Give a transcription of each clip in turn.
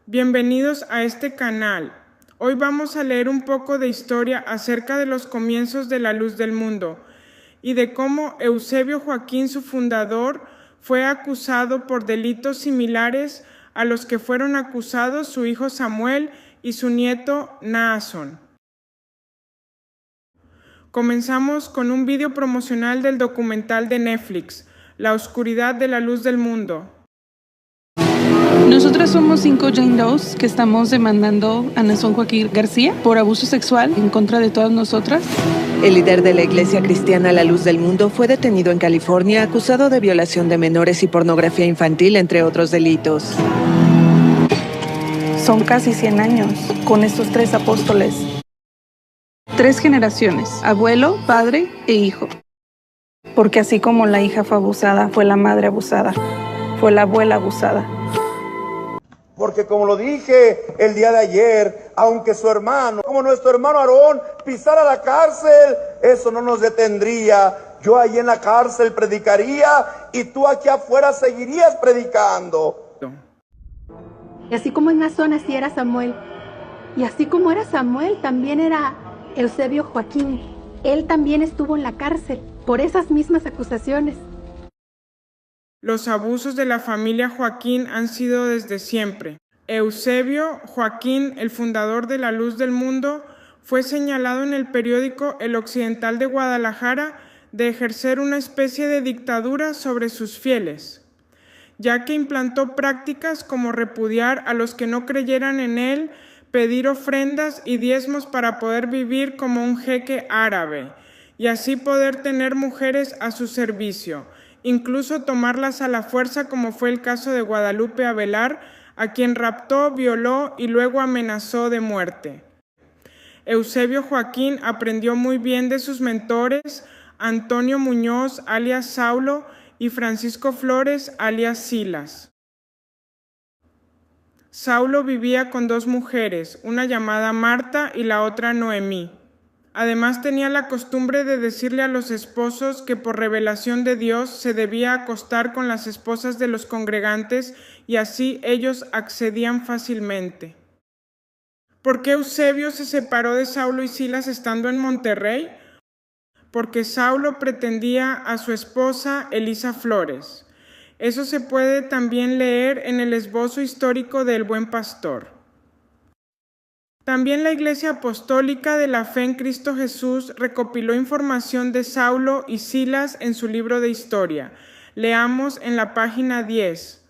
Bienvenidos a este canal. Hoy vamos a leer un poco de historia acerca de los comienzos de la luz del mundo y de cómo Eusebio Joaquín, su fundador, fue acusado por delitos similares a los que fueron acusados su hijo Samuel y su nieto Naasón. Comenzamos con un vídeo promocional del documental de Netflix, La oscuridad de la luz del mundo. Nosotras somos 5 Jane Does que estamos demandando a Naasón Joaquín García por abuso sexual en contra de todas nosotras. El líder de la Iglesia Cristiana La Luz del Mundo fue detenido en California acusado de violación de menores y pornografía infantil, entre otros delitos. Son casi 100 años con estos 3 apóstoles. 3 generaciones, abuelo, padre e hijo. Porque así como la hija fue abusada, fue la madre abusada, fue la abuela abusada. Porque como lo dije el día de ayer, aunque su hermano, como nuestro hermano Aarón, pisara la cárcel, eso no nos detendría. Yo ahí en la cárcel predicaría y tú aquí afuera seguirías predicando. Y así como en Naasón, así era Samuel. Y así como era Samuel, también era Eusebio Joaquín. Él también estuvo en la cárcel por esas mismas acusaciones. Los abusos de la familia Joaquín han sido desde siempre. Eusebio Joaquín, el fundador de la Luz del Mundo, fue señalado en el periódico El Occidental de Guadalajara de ejercer una especie de dictadura sobre sus fieles, ya que implantó prácticas como repudiar a los que no creyeran en él, pedir ofrendas y diezmos para poder vivir como un jeque árabe, y así poder tener mujeres a su servicio, incluso tomarlas a la fuerza, como fue el caso de Guadalupe Avelar, a quien raptó, violó y luego amenazó de muerte. Eusebio Joaquín aprendió muy bien de sus mentores, Antonio Muñoz, alias Saulo, y Francisco Flores, alias Silas. Saulo vivía con 2 mujeres, una llamada Marta y la otra Noemí. Además tenía la costumbre de decirle a los esposos que por revelación de Dios se debía acostar con las esposas de los congregantes y así ellos accedían fácilmente. ¿Por qué Eusebio se separó de Saulo y Silas estando en Monterrey? Porque Saulo pretendía a su esposa Elisa Flores. Eso se puede también leer en el esbozo histórico del Buen Pastor. También la Iglesia Apostólica de la Fe en Cristo Jesús recopiló información de Saulo y Silas en su libro de historia. Leamos en la página 10.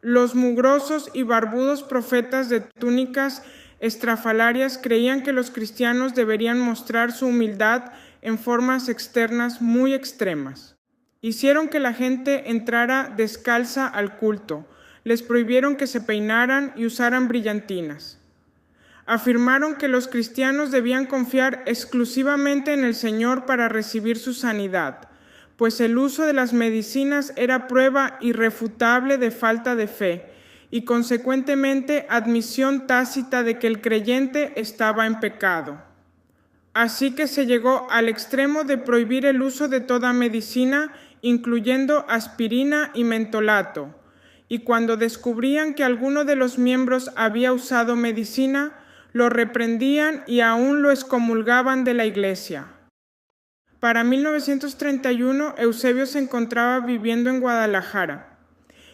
Los mugrosos y barbudos profetas de túnicas estrafalarias creían que los cristianos deberían mostrar su humildad en formas externas muy extremas. Hicieron que la gente entrara descalza al culto. Les prohibieron que se peinaran y usaran brillantinas. Afirmaron que los cristianos debían confiar exclusivamente en el Señor para recibir su sanidad, pues el uso de las medicinas era prueba irrefutable de falta de fe y consecuentemente admisión tácita de que el creyente estaba en pecado. Así que se llegó al extremo de prohibir el uso de toda medicina, incluyendo aspirina y mentolato, y cuando descubrían que alguno de los miembros había usado medicina, lo reprendían y aún lo excomulgaban de la iglesia. Para 1931, Eusebio se encontraba viviendo en Guadalajara,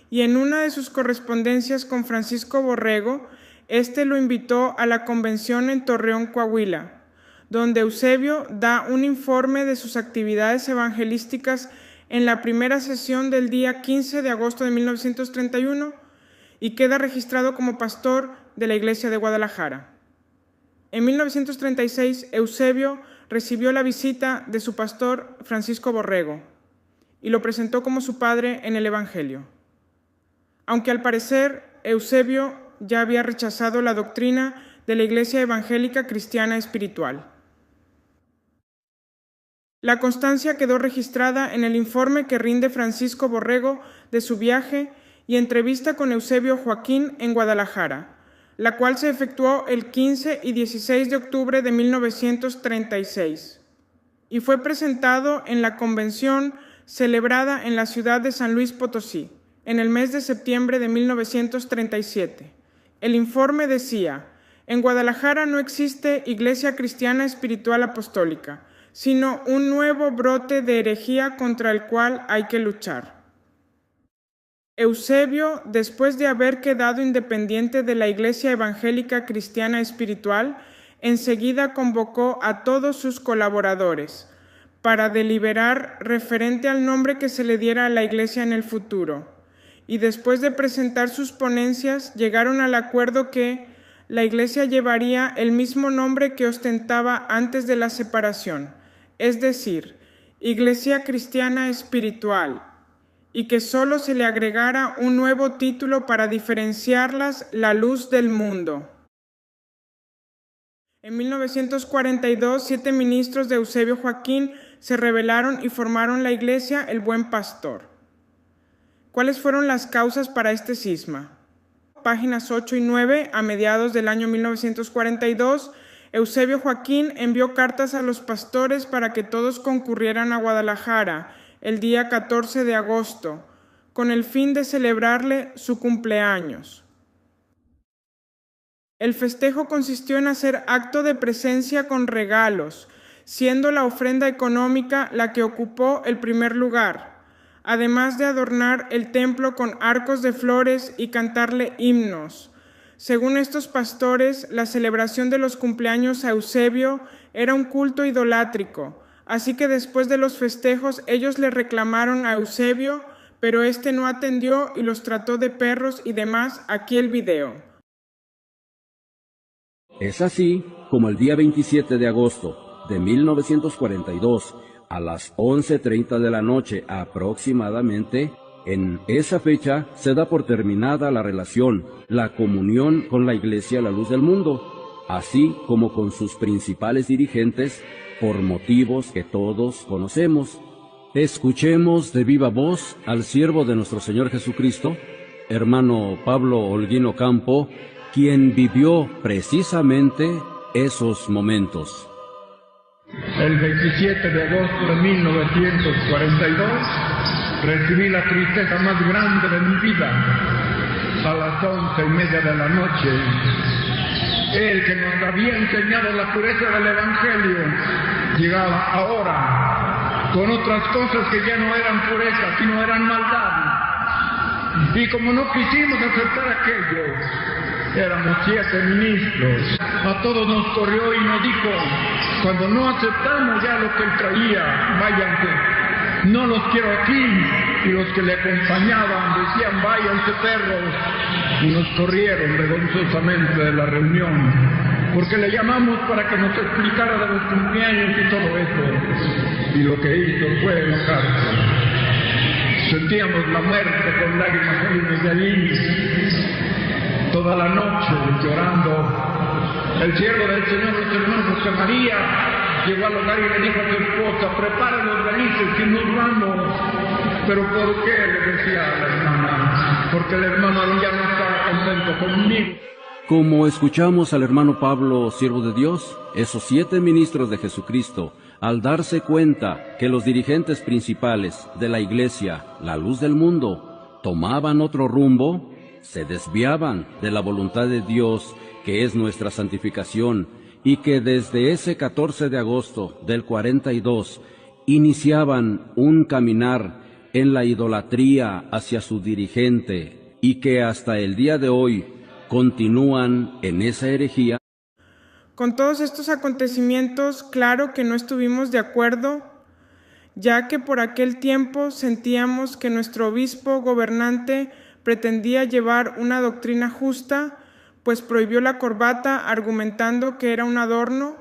y en una de sus correspondencias con Francisco Borrego, éste lo invitó a la convención en Torreón, Coahuila, donde Eusebio da un informe de sus actividades evangelísticas en la primera sesión del día 15 de agosto de 1931 y queda registrado como pastor de la iglesia de Guadalajara. En 1936, Eusebio recibió la visita de su pastor Francisco Borrego y lo presentó como su padre en el Evangelio. Aunque al parecer Eusebio ya había rechazado la doctrina de la Iglesia Evangélica Cristiana Espiritual. La constancia quedó registrada en el informe que rinde Francisco Borrego de su viaje y entrevista con Eusebio Joaquín en Guadalajara, la cual se efectuó el 15 y 16 de octubre de 1936 y fue presentado en la convención celebrada en la ciudad de San Luis Potosí en el mes de septiembre de 1937 El informe decía: en Guadalajara no existe Iglesia Cristiana Espiritual Apostólica, sino un nuevo brote de herejía contra el cual hay que luchar. Eusebio, después de haber quedado independiente de la Iglesia Evangélica Cristiana Espiritual, enseguida convocó a todos sus colaboradores para deliberar referente al nombre que se le diera a la Iglesia en el futuro. Y después de presentar sus ponencias, llegaron al acuerdo que la Iglesia llevaría el mismo nombre que ostentaba antes de la separación, es decir, Iglesia Cristiana Espiritual, y que solo se le agregara un nuevo título para diferenciarlas: la luz del mundo. En 1942, 7 ministros de Eusebio Joaquín se rebelaron y formaron la Iglesia El Buen Pastor. ¿Cuáles fueron las causas para este cisma? Páginas 8 y 9, a mediados del año 1942, Eusebio Joaquín envió cartas a los pastores para que todos concurrieran a Guadalajara el día 14 de agosto, con el fin de celebrarle su cumpleaños. El festejo consistió en hacer acto de presencia con regalos, siendo la ofrenda económica la que ocupó el primer lugar, además de adornar el templo con arcos de flores y cantarle himnos. Según estos pastores, la celebración de los cumpleaños a Eusebio era un culto idolátrico, así que después de los festejos ellos le reclamaron a Eusebio, pero éste no atendió y los trató de perros y demás. Aquí el video. Es así como el día 27 de agosto de 1942, a las 11:30 de la noche aproximadamente, en esa fecha se da por terminada la relación, la comunión con la Iglesia La Luz del Mundo, así como con sus principales dirigentes, por motivos que todos conocemos. Escuchemos de viva voz al siervo de nuestro Señor Jesucristo, hermano Pablo Holguín Ocampo, quien vivió precisamente esos momentos. El 27 de agosto de 1942 recibí la tristeza más grande de mi vida. A las 11:30 de la noche, el que nos había enseñado la pureza del Evangelio llegaba ahora con otras cosas que ya no eran pureza, sino eran maldad. Y como no quisimos aceptar aquello, éramos 7 ministros, a todos nos corrió y nos dijo: cuando no aceptamos ya lo que él traía, váyanse, no los quiero aquí. Y los que le acompañaban decían: váyanse perros, y nos corrieron vergonzosamente de la reunión, porque le llamamos para que nos explicara de los cumpleaños y todo eso, y lo que hizo fue enojarse. Sentíamos la muerte con lágrimas saliendo de allí, toda la noche llorando. El siervo del Señor, nuestro hermano José María, llegó al hogar y le dijo a su esposa: prepara los valices y nos vamos. ¿Pero por qué?, le decía a la hermana. Porque el hermano ya no estaba contento conmigo. Como escuchamos al hermano Pablo, siervo de Dios, esos 7 ministros de Jesucristo, al darse cuenta que los dirigentes principales de la Iglesia, la Luz del Mundo, tomaban otro rumbo, se desviaban de la voluntad de Dios, que es nuestra santificación, y que desde ese 14 de agosto del 42 iniciaban un caminar en la idolatría hacia su dirigente, y que hasta el día de hoy continúan en esa herejía. Con todos estos acontecimientos, claro que no estuvimos de acuerdo, ya que por aquel tiempo sentíamos que nuestro obispo gobernante pretendía llevar una doctrina justa, pues prohibió la corbata argumentando que era un adorno.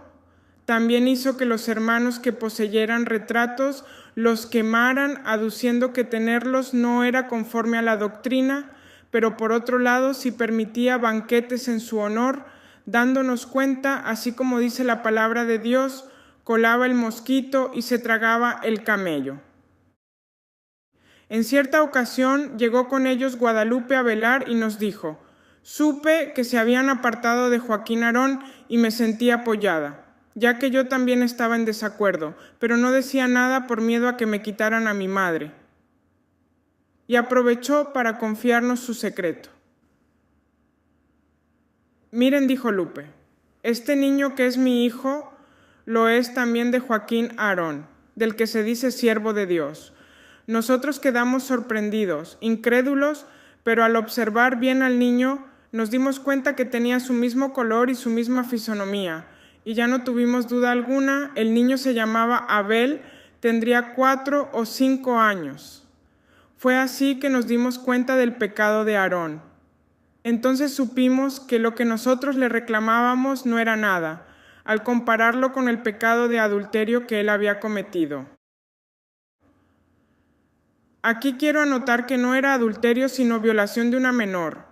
También hizo que los hermanos que poseyeran retratos los quemaran, aduciendo que tenerlos no era conforme a la doctrina, pero por otro lado sí permitía banquetes en su honor, dándonos cuenta, así como dice la palabra de Dios, colaba el mosquito y se tragaba el camello. En cierta ocasión llegó con ellos Guadalupe a velar y nos dijo: supe que se habían apartado de Joaquín Aarón y me sentí apoyada, ya que yo también estaba en desacuerdo, pero no decía nada por miedo a que me quitaran a mi madre. Y aprovechó para confiarnos su secreto. Miren, dijo Lupe, este niño que es mi hijo lo es también de Joaquín Aarón, del que se dice siervo de Dios. Nosotros quedamos sorprendidos, incrédulos, pero al observar bien al niño nos dimos cuenta que tenía su mismo color y su misma fisonomía, y ya no tuvimos duda alguna, el niño se llamaba Abel, tendría 4 o 5 años. Fue así que nos dimos cuenta del pecado de Aarón. Entonces supimos que lo que nosotros le reclamábamos no era nada, al compararlo con el pecado de adulterio que él había cometido. Aquí quiero anotar que no era adulterio sino violación de una menor.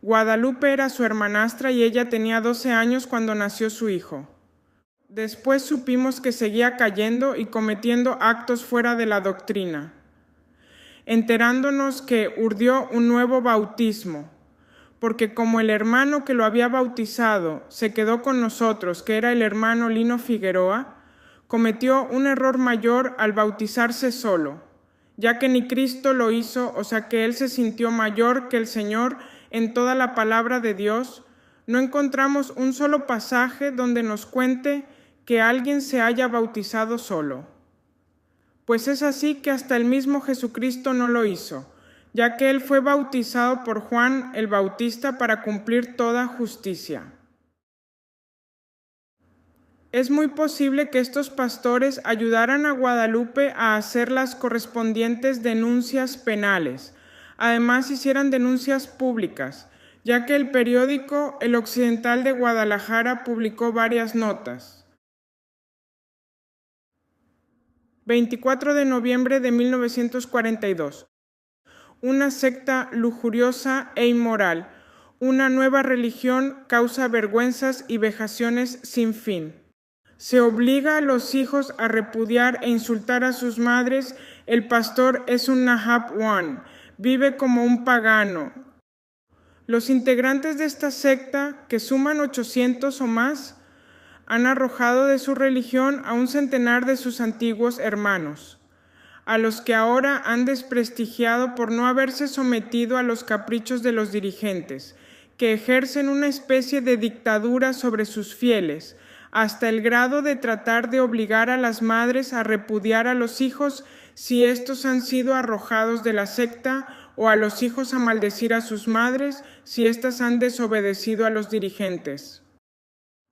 Guadalupe era su hermanastra y ella tenía 12 años cuando nació su hijo. Después supimos que seguía cayendo y cometiendo actos fuera de la doctrina, enterándonos que urdió un nuevo bautismo, porque como el hermano que lo había bautizado se quedó con nosotros, que era el hermano Lino Figueroa, cometió un error mayor al bautizarse solo, ya que ni Cristo lo hizo, o sea que él se sintió mayor que el Señor en toda la palabra de Dios. No encontramos un solo pasaje donde nos cuente que alguien se haya bautizado solo. Pues es así que hasta el mismo Jesucristo no lo hizo, ya que él fue bautizado por Juan el Bautista para cumplir toda justicia. Es muy posible que estos pastores ayudaran a Guadalupe a hacer las correspondientes denuncias penales. Además, hicieran denuncias públicas, ya que el periódico El Occidental de Guadalajara publicó varias notas. 24 de noviembre de 1942. Una secta lujuriosa e inmoral. Una nueva religión causa vergüenzas y vejaciones sin fin. Se obliga a los hijos a repudiar e insultar a sus madres. El pastor es un Nahab One. Vive como un pagano. Los integrantes de esta secta, que suman 800 o más, han arrojado de su religión a un centenar de sus antiguos hermanos, a los que ahora han desprestigiado por no haberse sometido a los caprichos de los dirigentes, que ejercen una especie de dictadura sobre sus fieles, hasta el grado de tratar de obligar a las madres a repudiar a los hijos si éstos han sido arrojados de la secta, o a los hijos a maldecir a sus madres si éstas han desobedecido a los dirigentes.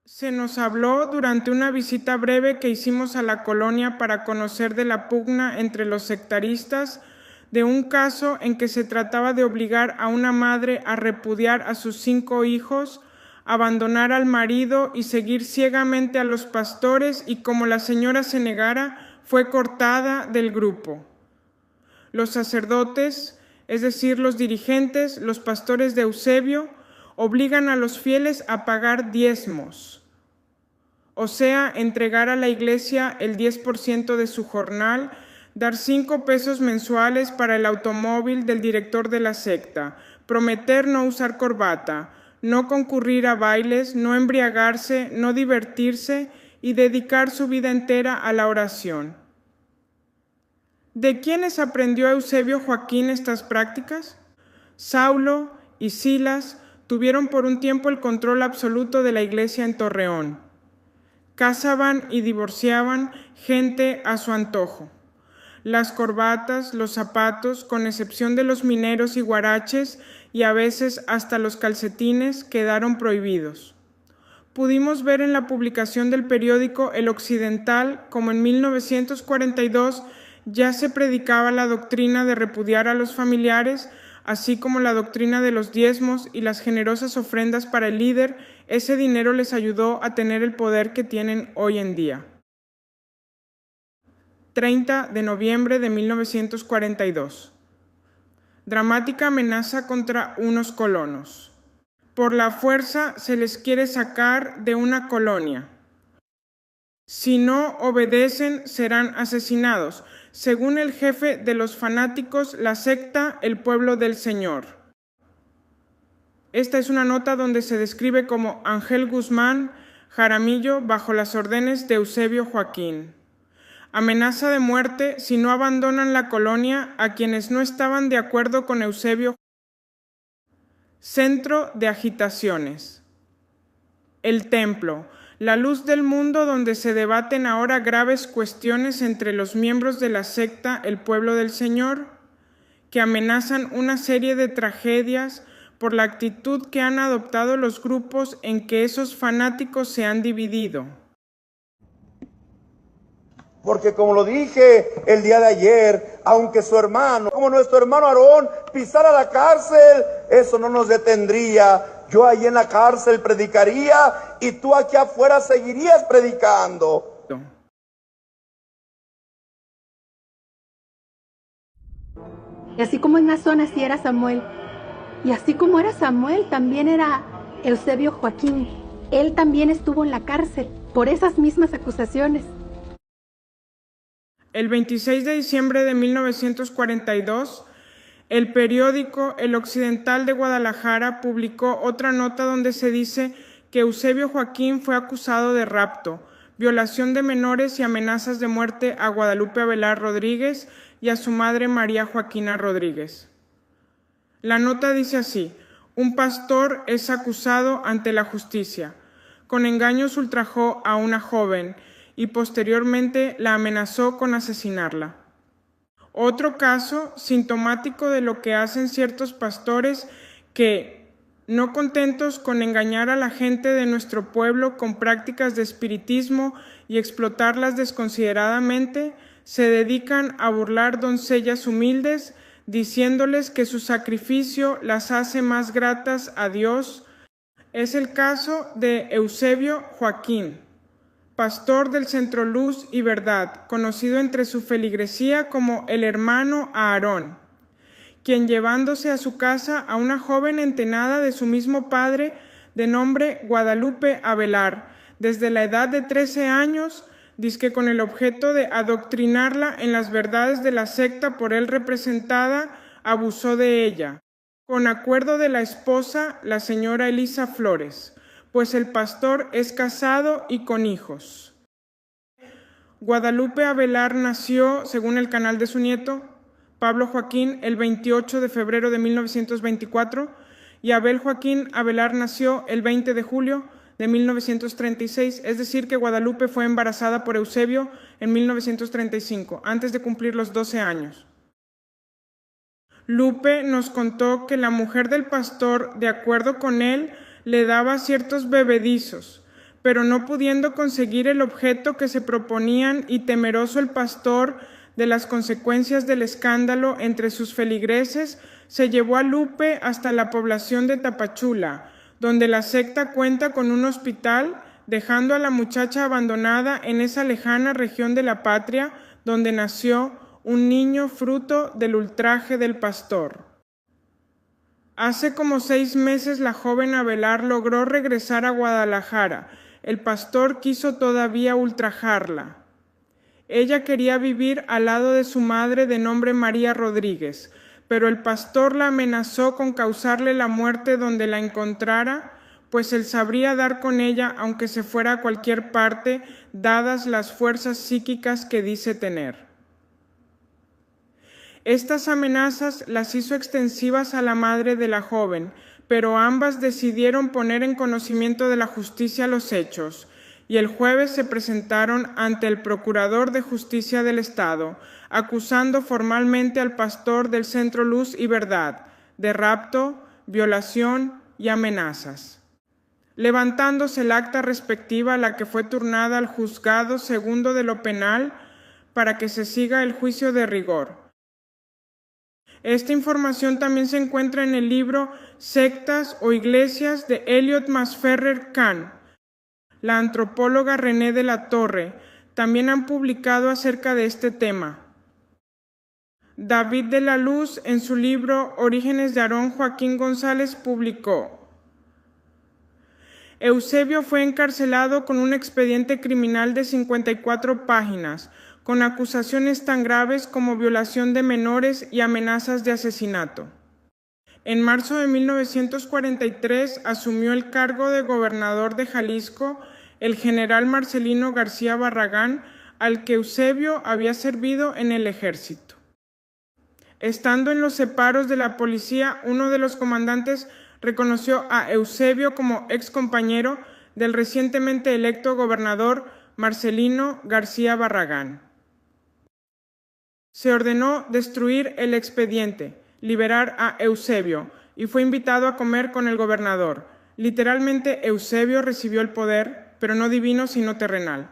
Se nos habló durante una visita breve que hicimos a la colonia para conocer de la pugna entre los sectaristas, de un caso en que se trataba de obligar a una madre a repudiar a sus 5 hijos, abandonar al marido y seguir ciegamente a los pastores, y como la señora se negara, fue cortada del grupo. Los sacerdotes, es decir, los dirigentes, los pastores de Eusebio, obligan a los fieles a pagar diezmos, o sea, entregar a la iglesia el 10% de su jornal, dar 5 pesos mensuales para el automóvil del director de la secta, prometer no usar corbata, no concurrir a bailes, no embriagarse, no divertirse y dedicar su vida entera a la oración. ¿De quiénes aprendió Eusebio Joaquín estas prácticas? Saulo y Silas tuvieron por un tiempo el control absoluto de la iglesia en Torreón. Casaban y divorciaban gente a su antojo. Las corbatas, los zapatos, con excepción de los mineros y guaraches, y a veces hasta los calcetines, quedaron prohibidos. Pudimos ver en la publicación del periódico El Occidental como en 1942 ya se predicaba la doctrina de repudiar a los familiares, así como la doctrina de los diezmos y las generosas ofrendas para el líder. Ese dinero les ayudó a tener el poder que tienen hoy en día. 30 de noviembre de 1942. Dramática amenaza contra unos colonos. Por la fuerza se les quiere sacar de una colonia. Si no obedecen, serán asesinados. Según el jefe de los fanáticos, la secta, el pueblo del Señor. Esta es una nota donde se describe como Ángel Guzmán Jaramillo bajo las órdenes de Eusebio Joaquín. Amenaza de muerte si no abandonan la colonia a quienes no estaban de acuerdo con Eusebio. Centro de agitaciones. El templo, la luz del mundo donde se debaten ahora graves cuestiones entre los miembros de la secta El Pueblo del Señor, que amenazan una serie de tragedias por la actitud que han adoptado los grupos en que esos fanáticos se han dividido. Porque como lo dije el día de ayer, aunque su hermano, como nuestro hermano Aarón, pisara la cárcel, eso no nos detendría. Yo ahí en la cárcel predicaría y tú aquí afuera seguirías predicando. Y así como en Nazón, así era Samuel. Y así como era Samuel, también era Eusebio Joaquín. Él también estuvo en la cárcel por esas mismas acusaciones. El 26 de diciembre de 1942, el periódico El Occidental de Guadalajara publicó otra nota donde se dice que Eusebio Joaquín fue acusado de rapto, violación de menores y amenazas de muerte a Guadalupe Avelar Rodríguez y a su madre María Joaquina Rodríguez. La nota dice así: un pastor es acusado ante la justicia. Con engaños ultrajó a una joven y posteriormente la amenazó con asesinarla. Otro caso sintomático de lo que hacen ciertos pastores que, no contentos con engañar a la gente de nuestro pueblo con prácticas de espiritismo y explotarlas desconsideradamente, se dedican a burlar doncellas humildes, diciéndoles que su sacrificio las hace más gratas a Dios. Es el caso de Eusebio Joaquín, pastor del Centro Luz y Verdad, conocido entre su feligresía como el hermano Aarón, quien llevándose a su casa a una joven entenada de su mismo padre, de nombre Guadalupe Avelar, desde la edad de 13 años, dizque con el objeto de adoctrinarla en las verdades de la secta por él representada, abusó de ella, con acuerdo de la esposa, la señora Elisa Flores, pues el pastor es casado y con hijos. Guadalupe Avelar nació, según el canal de su nieto, Pablo Joaquín, el 28 de febrero de 1924, y Abel Joaquín Avelar nació el 20 de julio de 1936, es decir, que Guadalupe fue embarazada por Eusebio en 1935, antes de cumplir los 12 años. Lupe nos contó que la mujer del pastor, de acuerdo con él, le daba ciertos bebedizos, pero no pudiendo conseguir el objeto que se proponían y temeroso el pastor de las consecuencias del escándalo entre sus feligreses, se llevó a Lupe hasta la población de Tapachula, donde la secta cuenta con un hospital, dejando a la muchacha abandonada en esa lejana región de la patria donde nació un niño fruto del ultraje del pastor. Hace como 6 meses la joven Avelar logró regresar a Guadalajara. El pastor quiso todavía ultrajarla. Ella quería vivir al lado de su madre de nombre María Rodríguez, pero el pastor la amenazó con causarle la muerte donde la encontrara, pues él sabría dar con ella aunque se fuera a cualquier parte, dadas las fuerzas psíquicas que dice tener. Estas amenazas las hizo extensivas a la madre de la joven, pero ambas decidieron poner en conocimiento de la justicia los hechos, y el jueves se presentaron ante el Procurador de Justicia del Estado, acusando formalmente al pastor del Centro Luz y Verdad de rapto, violación y amenazas, levantándose el acta respectiva a la que fue turnada al Juzgado Segundo de lo Penal para que se siga el juicio de rigor. Esta información también se encuentra en el libro Sectas o Iglesias de Elliot Masferrer Kahn. La antropóloga René de la Torre también han publicado acerca de este tema. David de la Luz, en su libro Orígenes de Aarón Joaquín González, publicó: Eusebio fue encarcelado con un expediente criminal de 54 páginas, con acusaciones tan graves como violación de menores y amenazas de asesinato. En marzo de 1943 asumió el cargo de gobernador de Jalisco el general Marcelino García Barragán, al que Eusebio había servido en el ejército. Estando en los separos de la policía, uno de los comandantes reconoció a Eusebio como excompañero del recientemente electo gobernador Marcelino García Barragán. Se ordenó destruir el expediente, liberar a Eusebio, y fue invitado a comer con el gobernador. Literalmente, Eusebio recibió el poder, pero no divino sino terrenal.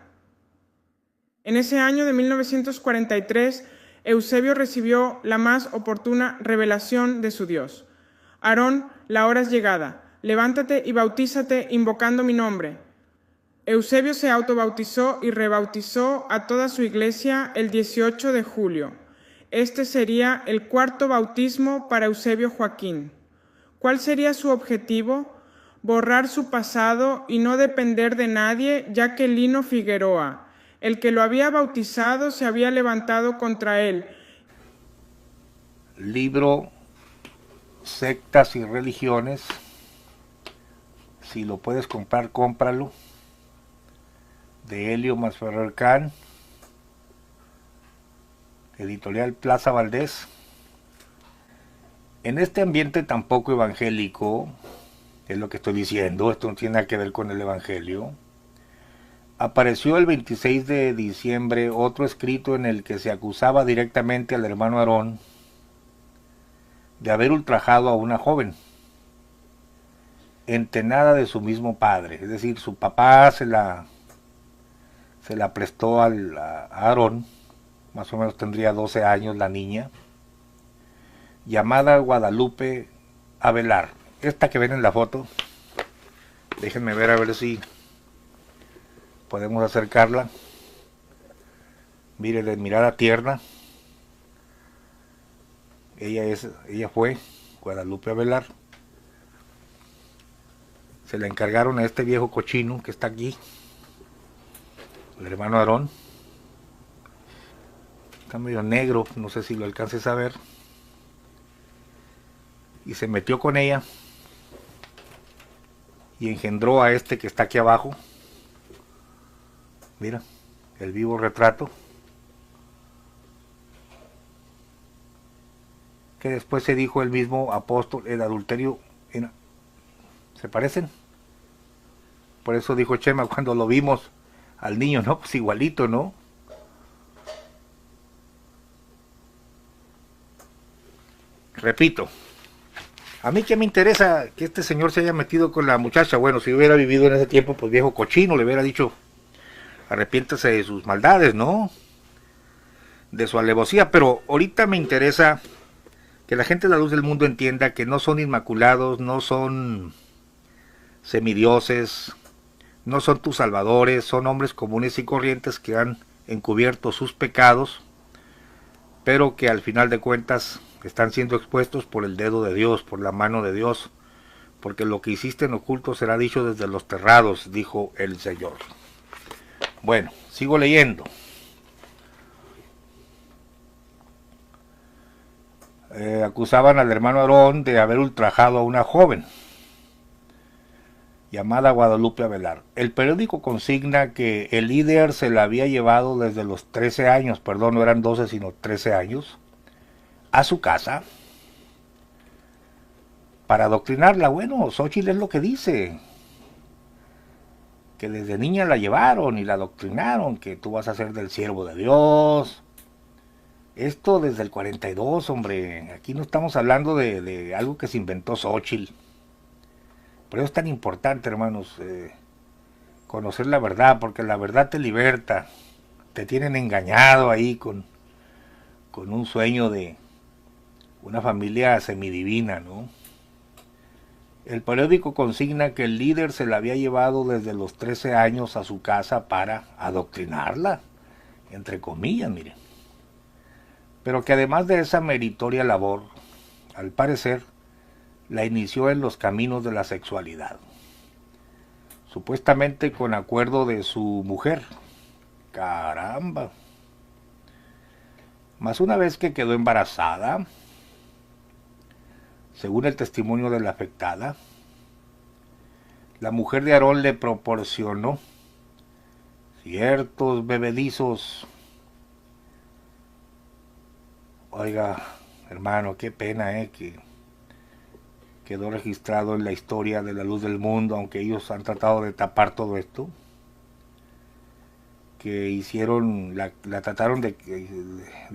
En ese año de 1943, Eusebio recibió la más oportuna revelación de su Dios. Aarón, la hora es llegada. Levántate y bautízate invocando mi nombre. Eusebio se autobautizó y rebautizó a toda su iglesia el 18 de julio. Este sería el cuarto bautismo para Eusebio Joaquín. ¿Cuál sería su objetivo? Borrar su pasado y no depender de nadie, ya que Lino Figueroa, el que lo había bautizado, se había levantado contra él. Libro Sectas y Religiones. Si lo puedes comprar, cómpralo. De Helio Masferrer Can, editorial Plaza Valdés. En este ambiente tan poco evangélico, es lo que estoy diciendo, esto no tiene nada que ver con el evangelio, apareció el 26 de diciembre otro escrito en el que se acusaba directamente al hermano Aarón de haber ultrajado a una joven, entenada de su mismo padre, es decir, su papá se la prestó a Aarón, más o menos tendría 12 años la niña, llamada Guadalupe Avelar. Esta que ven en la foto, déjenme ver a ver si podemos acercarla. Mire, de mirada tierna. Ella fue Guadalupe Avelar. Se la encargaron a este viejo cochino que está aquí, el hermano Aarón. Está medio negro, no sé si lo alcances a ver. Y se metió con ella y engendró a este que está aquí abajo. Mira, el vivo retrato. Que después se dijo el mismo apóstol, el adulterio. ¿Se parecen? Por eso dijo Chema cuando lo vimos al niño, ¿no? Pues igualito, ¿no? Repito, a mí que me interesa que este señor se haya metido con la muchacha. Bueno, si hubiera vivido en ese tiempo, pues viejo cochino, le hubiera dicho, arrepiéntase de sus maldades, ¿no? De su alevosía. Pero ahorita me interesa que la gente de la luz del mundo entienda que no son inmaculados, no son semidioses, no son tus salvadores, son hombres comunes y corrientes que han encubierto sus pecados, pero que al final de cuentas están siendo expuestos por el dedo de Dios, por la mano de Dios, porque lo que hiciste en oculto será dicho desde los terrados, dijo el Señor. Bueno, sigo leyendo. Acusaban al hermano Aarón de haber ultrajado a una joven llamada Guadalupe Avelar. El periódico consigna que el líder se la había llevado desde los 13 años, perdón, no eran 12 sino 13 años, a su casa para adoctrinarla. Bueno, Xóchitl es lo que dice, que desde niña la llevaron y la adoctrinaron, que tú vas a ser del siervo de Dios. Esto desde el 42, hombre, aquí no estamos hablando de algo que se inventó Xóchitl. Por eso es tan importante, hermanos, conocer la verdad, porque la verdad te liberta. Te tienen engañado ahí con un sueño de una familia semidivina, ¿no? El periódico consigna que el líder se la había llevado desde los 13 años a su casa para adoctrinarla, entre comillas, miren. Pero que además de esa meritoria labor, al parecer, la inició en los caminos de la sexualidad, supuestamente con acuerdo de su mujer. Caramba. Mas una vez que quedó embarazada, según el testimonio de la afectada, la mujer de Aarón le proporcionó ciertos bebedizos. Oiga, hermano, qué pena, que quedó registrado en la historia de la Luz del Mundo, aunque ellos han tratado de tapar todo esto, que hicieron, la trataron de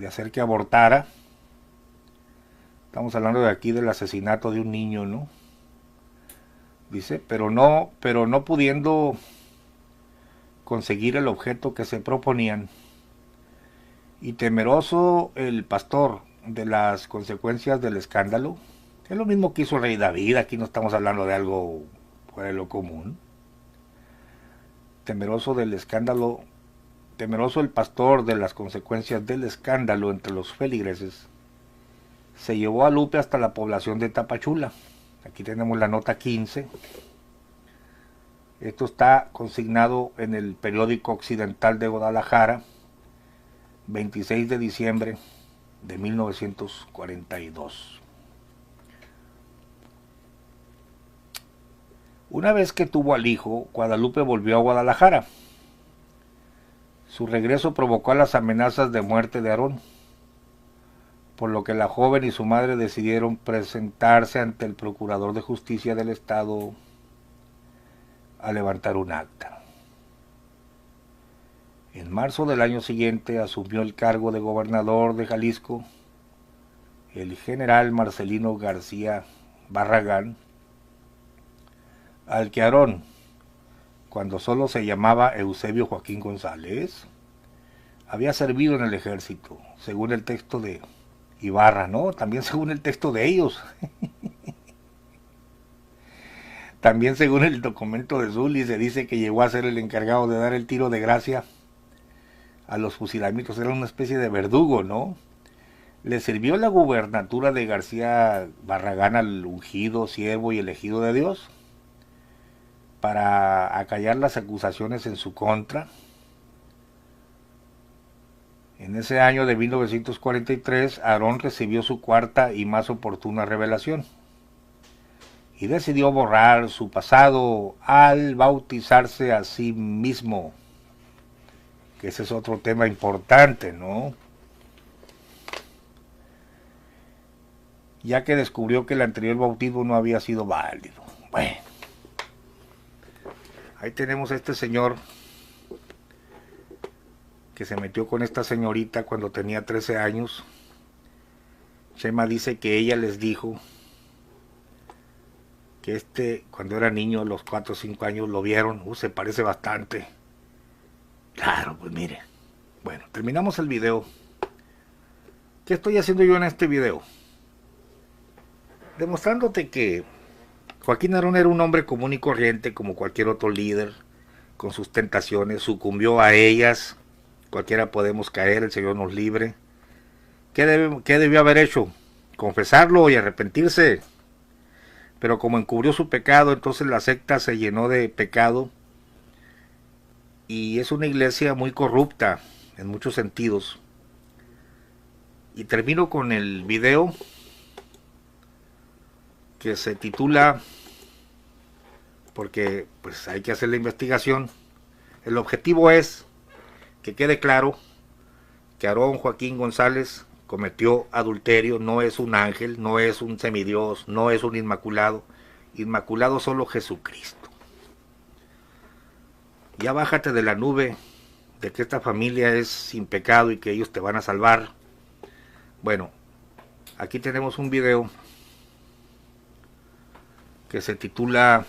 hacer que abortara. Estamos hablando de aquí del asesinato de un niño, ¿no? Dice, pero no pudiendo conseguir el objeto que se proponían, y temeroso el pastor de las consecuencias del escándalo. Es lo mismo que hizo el rey David, aquí no estamos hablando de algo fuera de lo común. Temeroso del escándalo, temeroso el pastor de las consecuencias del escándalo entre los feligreses, se llevó a Lupe hasta la población de Tapachula. Aquí tenemos la nota 15. Esto está consignado en el periódico Occidental de Guadalajara, 26 de diciembre de 1942. Una vez que tuvo al hijo, Guadalupe volvió a Guadalajara. Su regreso provocó las amenazas de muerte de Aarón, por lo que la joven y su madre decidieron presentarse ante el Procurador de Justicia del Estado a levantar un acta. En marzo del año siguiente asumió el cargo de gobernador de Jalisco el general Marcelino García Barragán, al que Aarón, cuando solo se llamaba Eusebio Joaquín González, había servido en el ejército, según el texto de Ibarra, ¿no? También según el texto de ellos. También según el documento de Zully se dice que llegó a ser el encargado de dar el tiro de gracia a los fusilamientos. Era una especie de verdugo, ¿no? Le sirvió la gubernatura de García Barragán al ungido, siervo y elegido de Dios para acallar las acusaciones en su contra. En ese año de 1943, Aarón recibió su cuarta y más oportuna revelación y decidió borrar su pasado al bautizarse a sí mismo, que ese es otro tema importante, ¿no? Ya que descubrió que el anterior bautismo no había sido válido. Bueno, ahí tenemos a este señor que se metió con esta señorita cuando tenía 13 años. Chema dice que ella les dijo que cuando era niño, a los 4 o 5 años, lo vieron. Se parece bastante. Claro, pues mire. Bueno, terminamos el video. ¿Qué estoy haciendo yo en este video? Demostrándote que Joaquín Aarón era un hombre común y corriente como cualquier otro líder, con sus tentaciones, sucumbió a ellas. Cualquiera podemos caer, el Señor nos libre. ¿Qué debió haber hecho? Confesarlo y arrepentirse. Pero como encubrió su pecado, entonces la secta se llenó de pecado. Y es una iglesia muy corrupta en muchos sentidos. Y termino con el video que se titula, porque pues hay que hacer la investigación. El objetivo es que quede claro que Aarón Joaquín González cometió adulterio, no es un ángel, no es un semidios, no es un inmaculado. Inmaculado solo Jesucristo. Ya bájate de la nube de que esta familia es sin pecado y que ellos te van a salvar. Bueno, aquí tenemos un video que se titula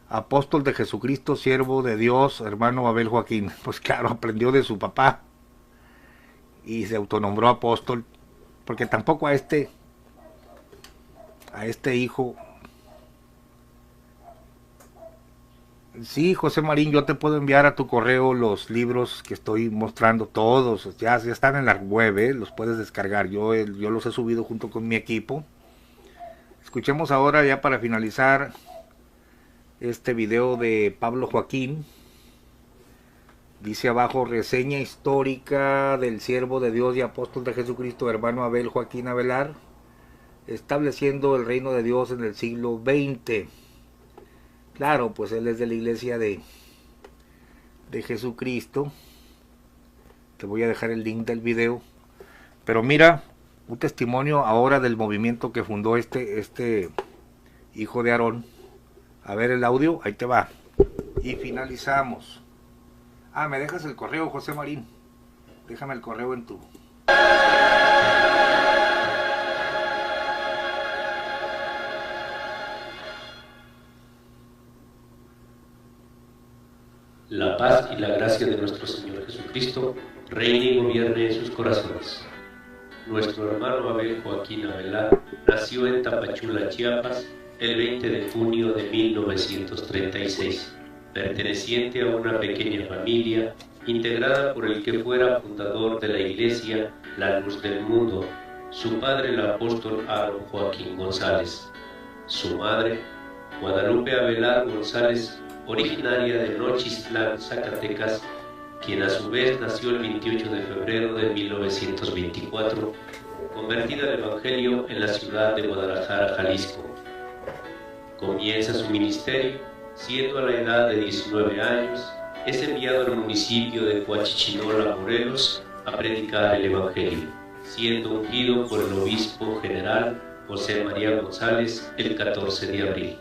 Apóstol de Jesucristo, siervo de Dios, hermano Abel Joaquín. Pues claro, aprendió de su papá y se autonombró apóstol, porque tampoco a este hijo. Sí, José Marín, yo te puedo enviar a tu correo los libros que estoy mostrando, todos, ya están en la web, los puedes descargar, yo los he subido junto con mi equipo. Escuchemos ahora, ya para finalizar, este video de Pablo Joaquín. Dice abajo: reseña histórica del siervo de Dios y apóstol de Jesucristo, hermano Abel Joaquín Avelar, estableciendo el reino de Dios en el siglo XX. Claro, pues él es de la iglesia de Jesucristo. Te voy a dejar el link del video. Pero mira un testimonio ahora del movimiento que fundó este hijo de Aarón. A ver el audio, ahí te va. Y finalizamos. Me dejas el correo, José Marín. Déjame el correo en tu... La paz y la gracia de nuestro Señor Jesucristo reine y gobierne en sus corazones. Nuestro hermano Abel Joaquín Avelar nació en Tapachula, Chiapas, el 20 de junio de 1936, perteneciente a una pequeña familia integrada por el que fuera fundador de la Iglesia La Luz del Mundo, su padre el apóstol Aarón Joaquín González, su madre Guadalupe Avelar González, originaria de Nochistlán, Zacatecas, quien a su vez nació el 28 de febrero de 1924, convertida al Evangelio en la ciudad de Guadalajara, Jalisco. Comienza su ministerio, siendo a la edad de 19 años, es enviado al municipio de Coachichinola, Morelos, a predicar el Evangelio, siendo ungido por el obispo general José María González el 14 de abril.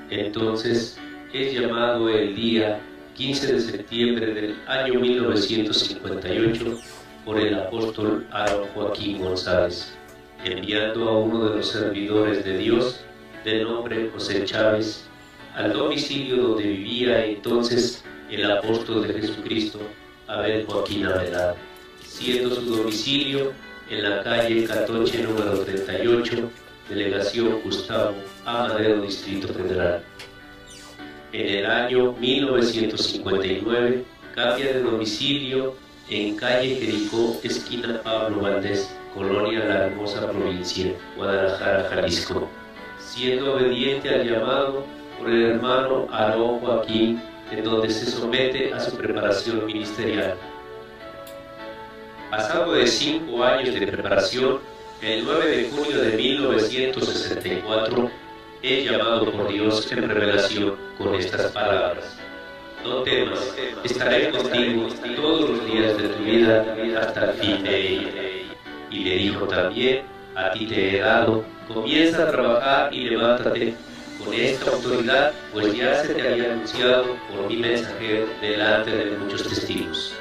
Entonces es llamado el día 15 de septiembre del año 1958 por el apóstol Aarón Joaquín González, enviando a uno de los servidores de Dios, de nombre José Chávez, al domicilio donde vivía entonces el apóstol de Jesucristo, Abel Joaquín Avelar, siendo su domicilio en la calle Catoche número 38, Delegación Gustavo A. Madero, Distrito Federal. En el año 1959 cambia de domicilio en calle Jericó, esquina Pablo Valdés, Colonia La Hermosa, provincia Guadalajara, Jalisco, siendo obediente al llamado por el hermano Aarón Joaquín, en donde se somete a su preparación ministerial. Pasado de 5 años de preparación, el 9 de junio de 1964, es llamado por Dios en revelación con estas palabras: no temas, estaré contigo todos los días de tu vida hasta el fin de ella. Y le dijo también: a ti te he dado, comienza a trabajar y levántate con esta autoridad, pues ya se te había anunciado por mi mensajero delante de muchos testigos.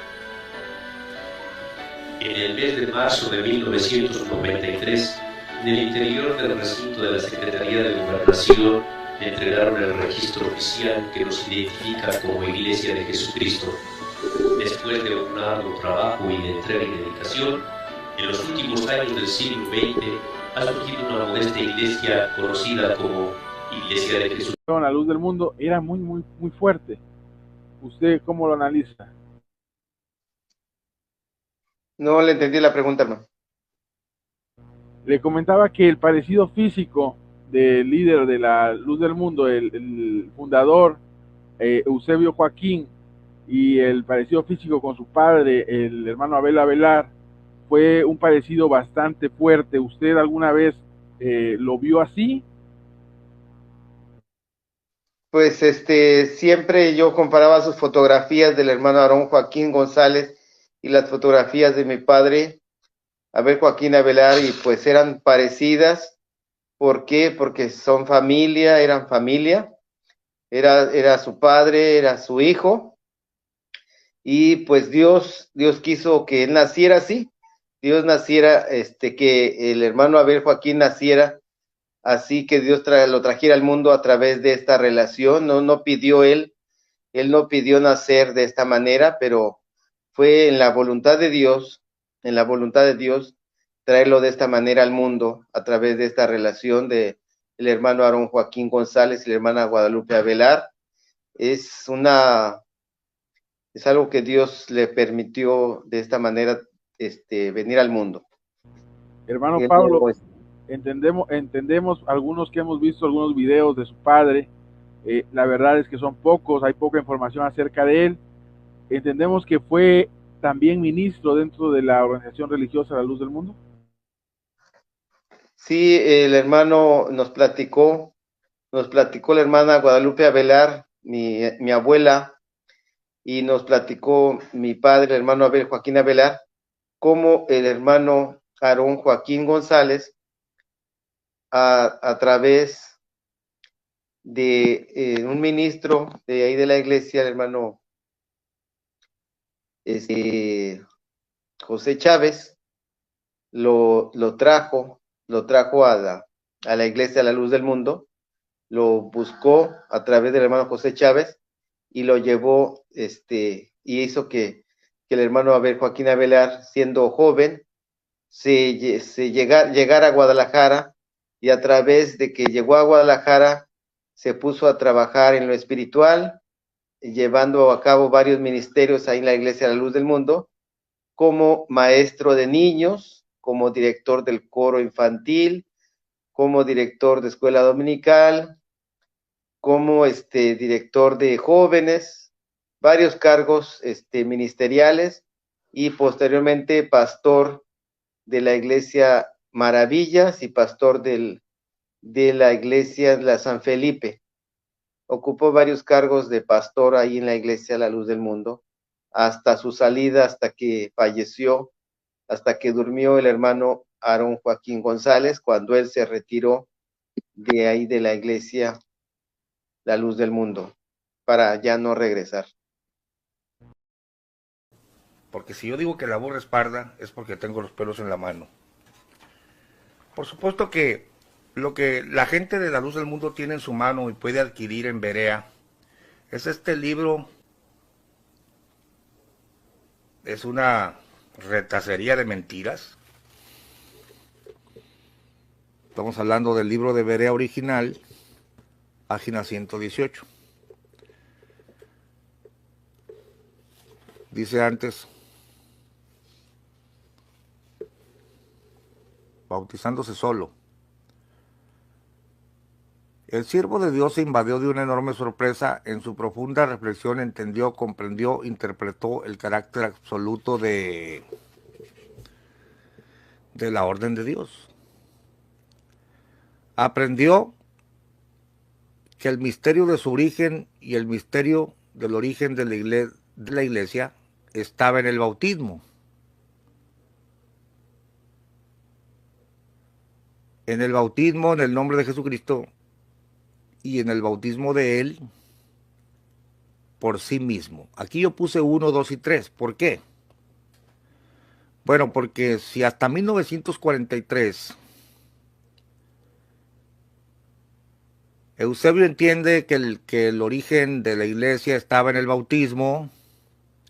En el mes de marzo de 1993, en el interior del recinto de la Secretaría de Gobernación, me entregaron el registro oficial que nos identifica como Iglesia de Jesucristo. Después de un arduo trabajo y de entrega y dedicación, en los últimos años del siglo XX ha surgido una modesta iglesia conocida como Iglesia de Jesucristo. La Luz del Mundo era muy fuerte. ¿Usted cómo lo analiza? No le entendí la pregunta, hermano. Le comentaba que el parecido físico del líder de la Luz del Mundo, el fundador Eusebio Joaquín, y el parecido físico con su padre, el hermano Abel Avelar, fue un parecido bastante fuerte. ¿Usted alguna vez lo vio así? Pues siempre yo comparaba sus fotografías del hermano Aarón Joaquín González y las fotografías de mi padre, Abel Joaquín Avelar, y pues eran parecidas. ¿Por qué? Porque son familia, eran familia, era su padre, era su hijo, y pues Dios quiso que él naciera así, Dios naciera, que el hermano Abel Joaquín naciera así, que Dios lo trajera al mundo a través de esta relación. No pidió él no pidió nacer de esta manera, pero fue en la voluntad de Dios, traerlo de esta manera al mundo, a través de esta relación de el hermano Aarón Joaquín González y la hermana Guadalupe Avelar. Es algo que Dios le permitió de esta manera venir al mundo. Hermano Pablo, pues, entendemos algunos que hemos visto algunos videos de su padre. La verdad es que son pocos, hay poca información acerca de él. Entendemos que fue también ministro dentro de la organización religiosa La Luz del Mundo. Sí, el hermano nos platicó la hermana Guadalupe Avelar, mi abuela, y nos platicó mi padre, el hermano Abel Joaquín Avelar, cómo el hermano Aarón Joaquín González a través de un ministro de ahí de la iglesia, el hermano José Chávez, lo trajo a la iglesia a la luz del mundo, lo buscó a través del hermano José Chávez y lo llevó, y hizo que el hermano Abel Joaquín Avelar, siendo joven, llegara a Guadalajara, y a través de que llegó a Guadalajara se puso a trabajar en lo espiritual, llevando a cabo varios ministerios ahí en la iglesia a la luz del mundo, como maestro de niños, como director del coro infantil, como director de escuela dominical, como director de jóvenes, varios cargos ministeriales, y posteriormente pastor de la iglesia Maravillas y pastor de la iglesia de la San Felipe. Ocupó varios cargos de pastor ahí en la iglesia La Luz del Mundo, hasta su salida, hasta que falleció, hasta que durmió el hermano Aarón Joaquín González, cuando él se retiró de ahí de la iglesia La Luz del Mundo, para ya no regresar. Porque si yo digo que la burra es parda, es porque tengo los pelos en la mano. Por supuesto que lo que la gente de La Luz del Mundo tiene en su mano y puede adquirir en Berea es este libro. Es una retacería de mentiras. Estamos hablando del libro de Berea original, página 118. Dice antes: bautizándose solo. El siervo de Dios se invadió de una enorme sorpresa. En su profunda reflexión entendió, comprendió, interpretó el carácter absoluto de la orden de Dios. Aprendió que el misterio de su origen y el misterio del origen de la iglesia estaba en el bautismo. En el bautismo, en el nombre de Jesucristo, y en el bautismo de Él por sí mismo. Aquí yo puse 1, 2 y 3. ¿Por qué? Bueno, porque si hasta 1943 Eusebio entiende que el origen de la iglesia estaba en el bautismo,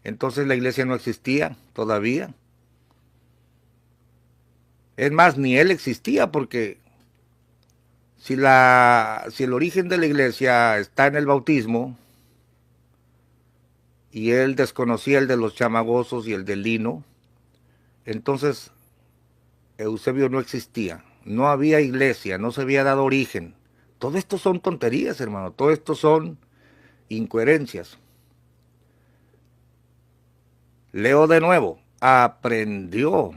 entonces la iglesia no existía todavía. Es más, ni él existía, porque si el origen de la iglesia está en el bautismo y él desconocía el de los chamagosos y el del lino, entonces Eusebio no existía, no había iglesia, no se había dado origen. Todo esto son tonterías, hermano, todo esto son incoherencias. Leo de nuevo: aprendió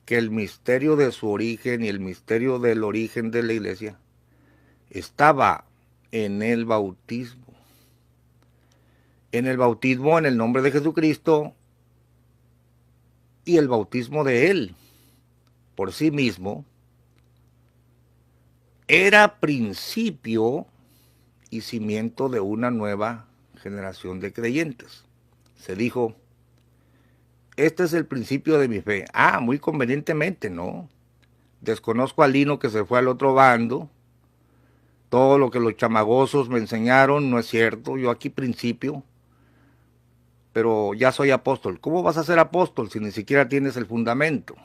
que el misterio de su origen y el misterio del origen de la iglesia estaba en el bautismo. En el bautismo en el nombre de Jesucristo y el bautismo de Él por sí mismo era principio y cimiento de una nueva generación de creyentes. Se dijo: este es el principio de mi fe. Ah, muy convenientemente, ¿no? Desconozco a Lino, que se fue al otro bando. Todo lo que los chamagosos me enseñaron no es cierto. Yo aquí principio, pero ya soy apóstol. ¿Cómo vas a ser apóstol si ni siquiera tienes el fundamento?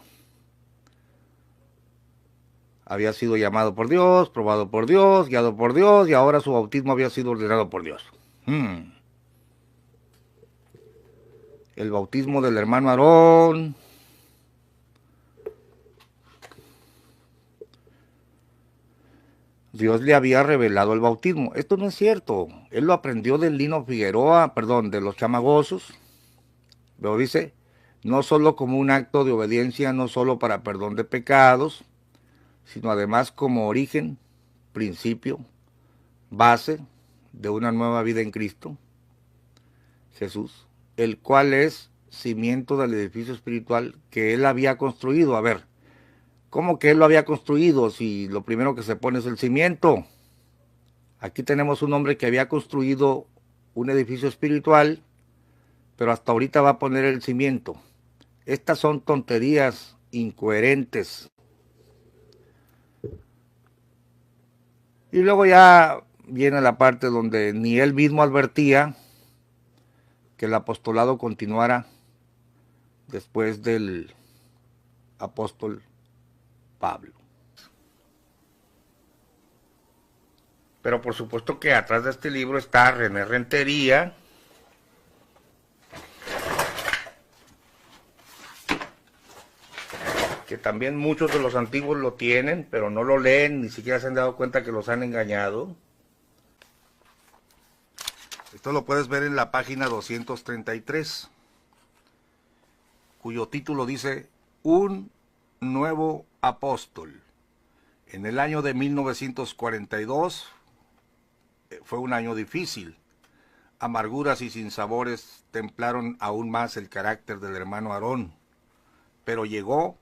Había sido llamado por Dios, probado por Dios, guiado por Dios, y ahora su bautismo había sido ordenado por Dios. El bautismo del hermano Aarón. Dios le había revelado el bautismo. Esto no es cierto. Él lo aprendió del Lino Figueroa, de los chamagosos. Pero dice: no solo como un acto de obediencia, no solo para perdón de pecados, sino además como origen, principio, base de una nueva vida en Cristo Jesús, el cual es cimiento del edificio espiritual que Él había construido. A ver, ¿Cómo que él lo había construido si lo primero que se pone es el cimiento? Aquí tenemos un hombre que había construido un edificio espiritual, pero hasta ahorita va a poner el cimiento. Estas son tonterías incoherentes. Y luego ya viene la parte donde ni él mismo advertía que el apostolado continuara después del apóstol Pablo. Pero por supuesto que atrás de este libro está René Rentería, que también muchos de los antiguos lo tienen, pero no lo leen, ni siquiera se han dado cuenta que los han engañado. Esto lo puedes ver en la página 233, cuyo título dice Un nuevo apóstol. En el año de 1942 fue un año difícil. Amarguras y sinsabores templaron aún más el carácter del hermano Aarón, pero llegó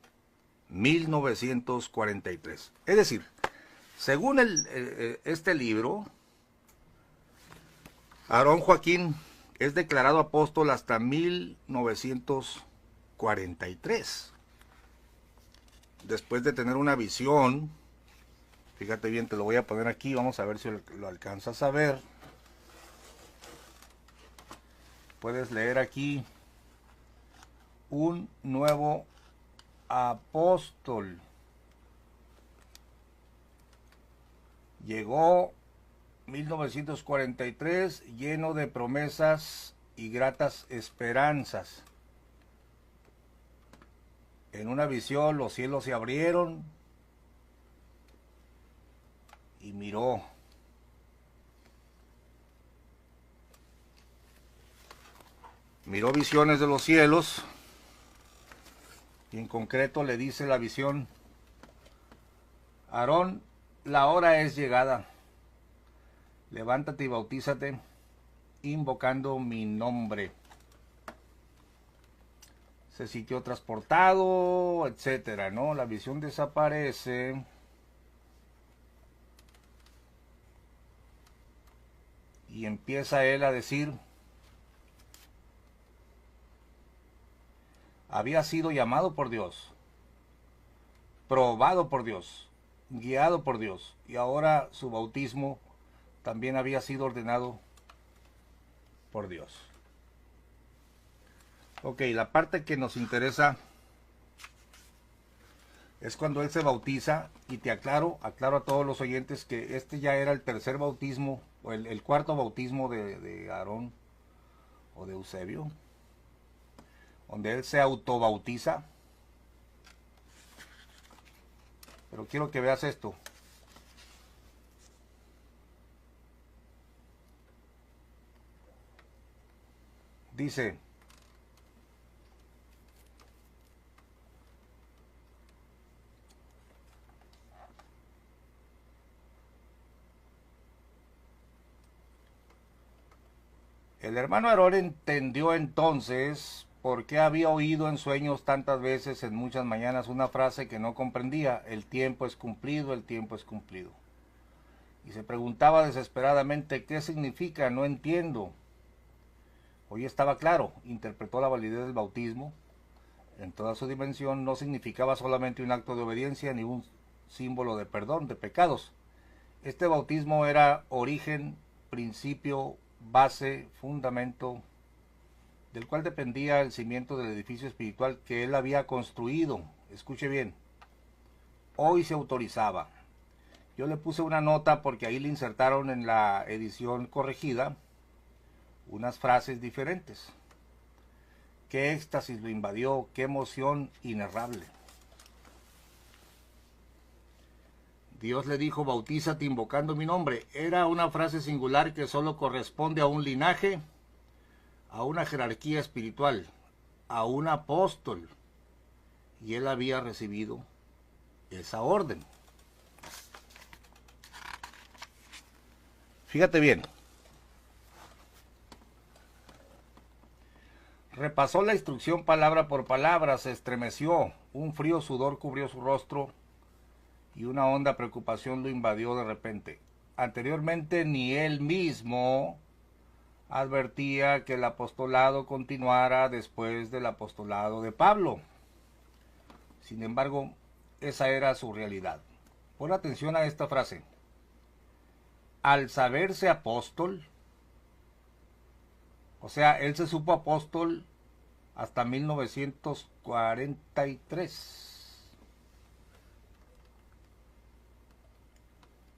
1943. Es decir, según este libro, Aarón Joaquín es declarado apóstol hasta 1943. Después de tener una visión, fíjate bien, te lo voy a poner aquí, vamos a ver si lo alcanzas a ver. Puedes leer aquí, un nuevo apóstol. Llegó 1943 lleno de promesas y gratas esperanzas. En una visión los cielos se abrieron y miró. Miró visiones de los cielos y en concreto le dice la visión: Aarón, la hora es llegada. Levántate y bautízate, invocando mi nombre. Se sintió transportado, etcétera, ¿no? La visión desaparece. Y empieza él a decir: había sido llamado por Dios, probado por Dios, guiado por Dios, y ahora su bautismo también había sido ordenado por Dios. Ok, la parte que nos interesa es cuando él se bautiza, y te aclaro a todos los oyentes que este ya era el tercer bautismo, o el cuarto bautismo de Aarón o de Eusebio, donde él se autobautiza. Pero quiero que veas esto. Dice: el hermano Aarón entendió entonces por qué había oído en sueños tantas veces en muchas mañanas una frase que no comprendía: el tiempo es cumplido, el tiempo es cumplido. Y se preguntaba desesperadamente: ¿qué significa? No entiendo. Hoy estaba claro, interpretó la validez del bautismo en toda su dimensión. No significaba solamente un acto de obediencia ni un símbolo de perdón de pecados. Este bautismo era origen, principio, base, fundamento, del cual dependía el cimiento del edificio espiritual que él había construido. Escuche bien, hoy se autorizaba. Yo le puse una nota porque ahí le insertaron en la edición corregida unas frases diferentes. Qué éxtasis lo invadió, qué emoción inenarrable. Dios le dijo: bautízate invocando mi nombre. Era una frase singular que solo corresponde a un linaje, a una jerarquía espiritual, a un apóstol. Y él había recibido esa orden. Fíjate bien. Repasó la instrucción palabra por palabra, se estremeció, un frío sudor cubrió su rostro y una honda preocupación lo invadió de repente. Anteriormente ni él mismo advertía que el apostolado continuara después del apostolado de Pablo. Sin embargo, esa era su realidad. Pon atención a esta frase. Al saberse apóstol, o sea, él se supo apóstol hasta 1943.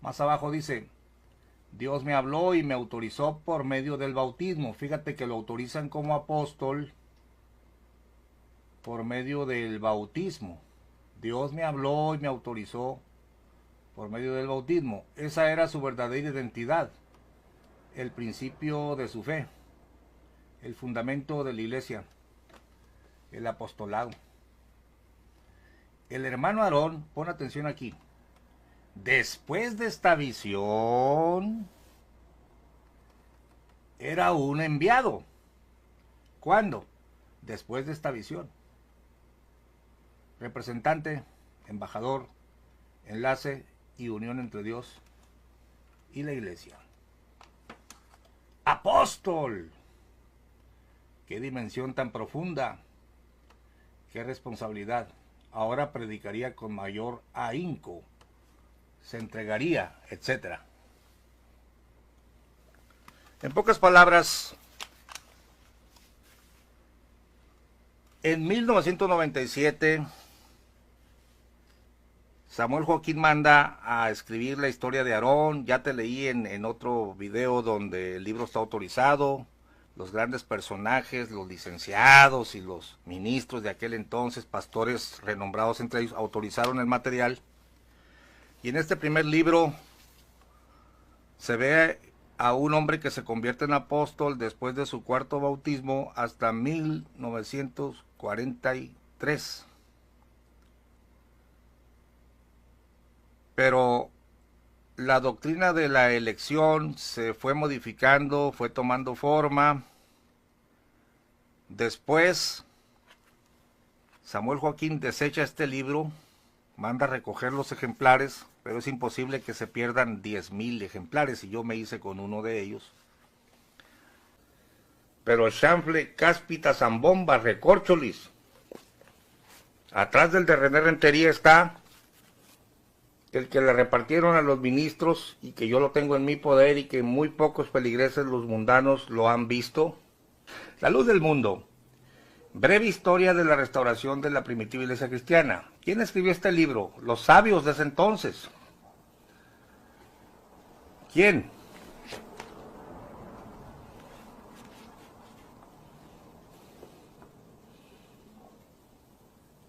Más abajo dice, Dios me habló y me autorizó por medio del bautismo. Fíjate que lo autorizan como apóstol por medio del bautismo. Dios me habló y me autorizó por medio del bautismo. Esa era su verdadera identidad, el principio de su fe, el fundamento de la iglesia, el apostolado. El hermano Aarón, pon atención aquí, después de esta visión, era un enviado. ¿Cuándo? Después de esta visión. Representante, embajador, enlace y unión entre Dios y la iglesia. Apóstol. Qué dimensión tan profunda. Qué responsabilidad. Ahora predicaría con mayor ahínco. Se entregaría, etc. En pocas palabras, en 1997, Samuel Joaquín manda a escribir la historia de Aarón. Ya te leí en otro video donde el libro está autorizado. Los grandes personajes, los licenciados y los ministros de aquel entonces, pastores renombrados entre ellos, autorizaron el material. Y en este primer libro se ve a un hombre que se convierte en apóstol después de su cuarto bautismo hasta 1943. Pero la doctrina de la elección se fue modificando, fue tomando forma. Después, Samuel Joaquín desecha este libro, manda a recoger los ejemplares, pero es imposible que se pierdan 10,000 ejemplares, y yo me hice con uno de ellos. Pero Chanfle, Cáspita, Zambomba, Recórcholis, atrás del de René Rentería está el que le repartieron a los ministros y que yo lo tengo en mi poder y que muy pocos feligreses los mundanos lo han visto. La Luz del Mundo. Breve historia de la restauración de la primitiva iglesia cristiana. ¿Quién escribió este libro? Los sabios de ese entonces. ¿Quién?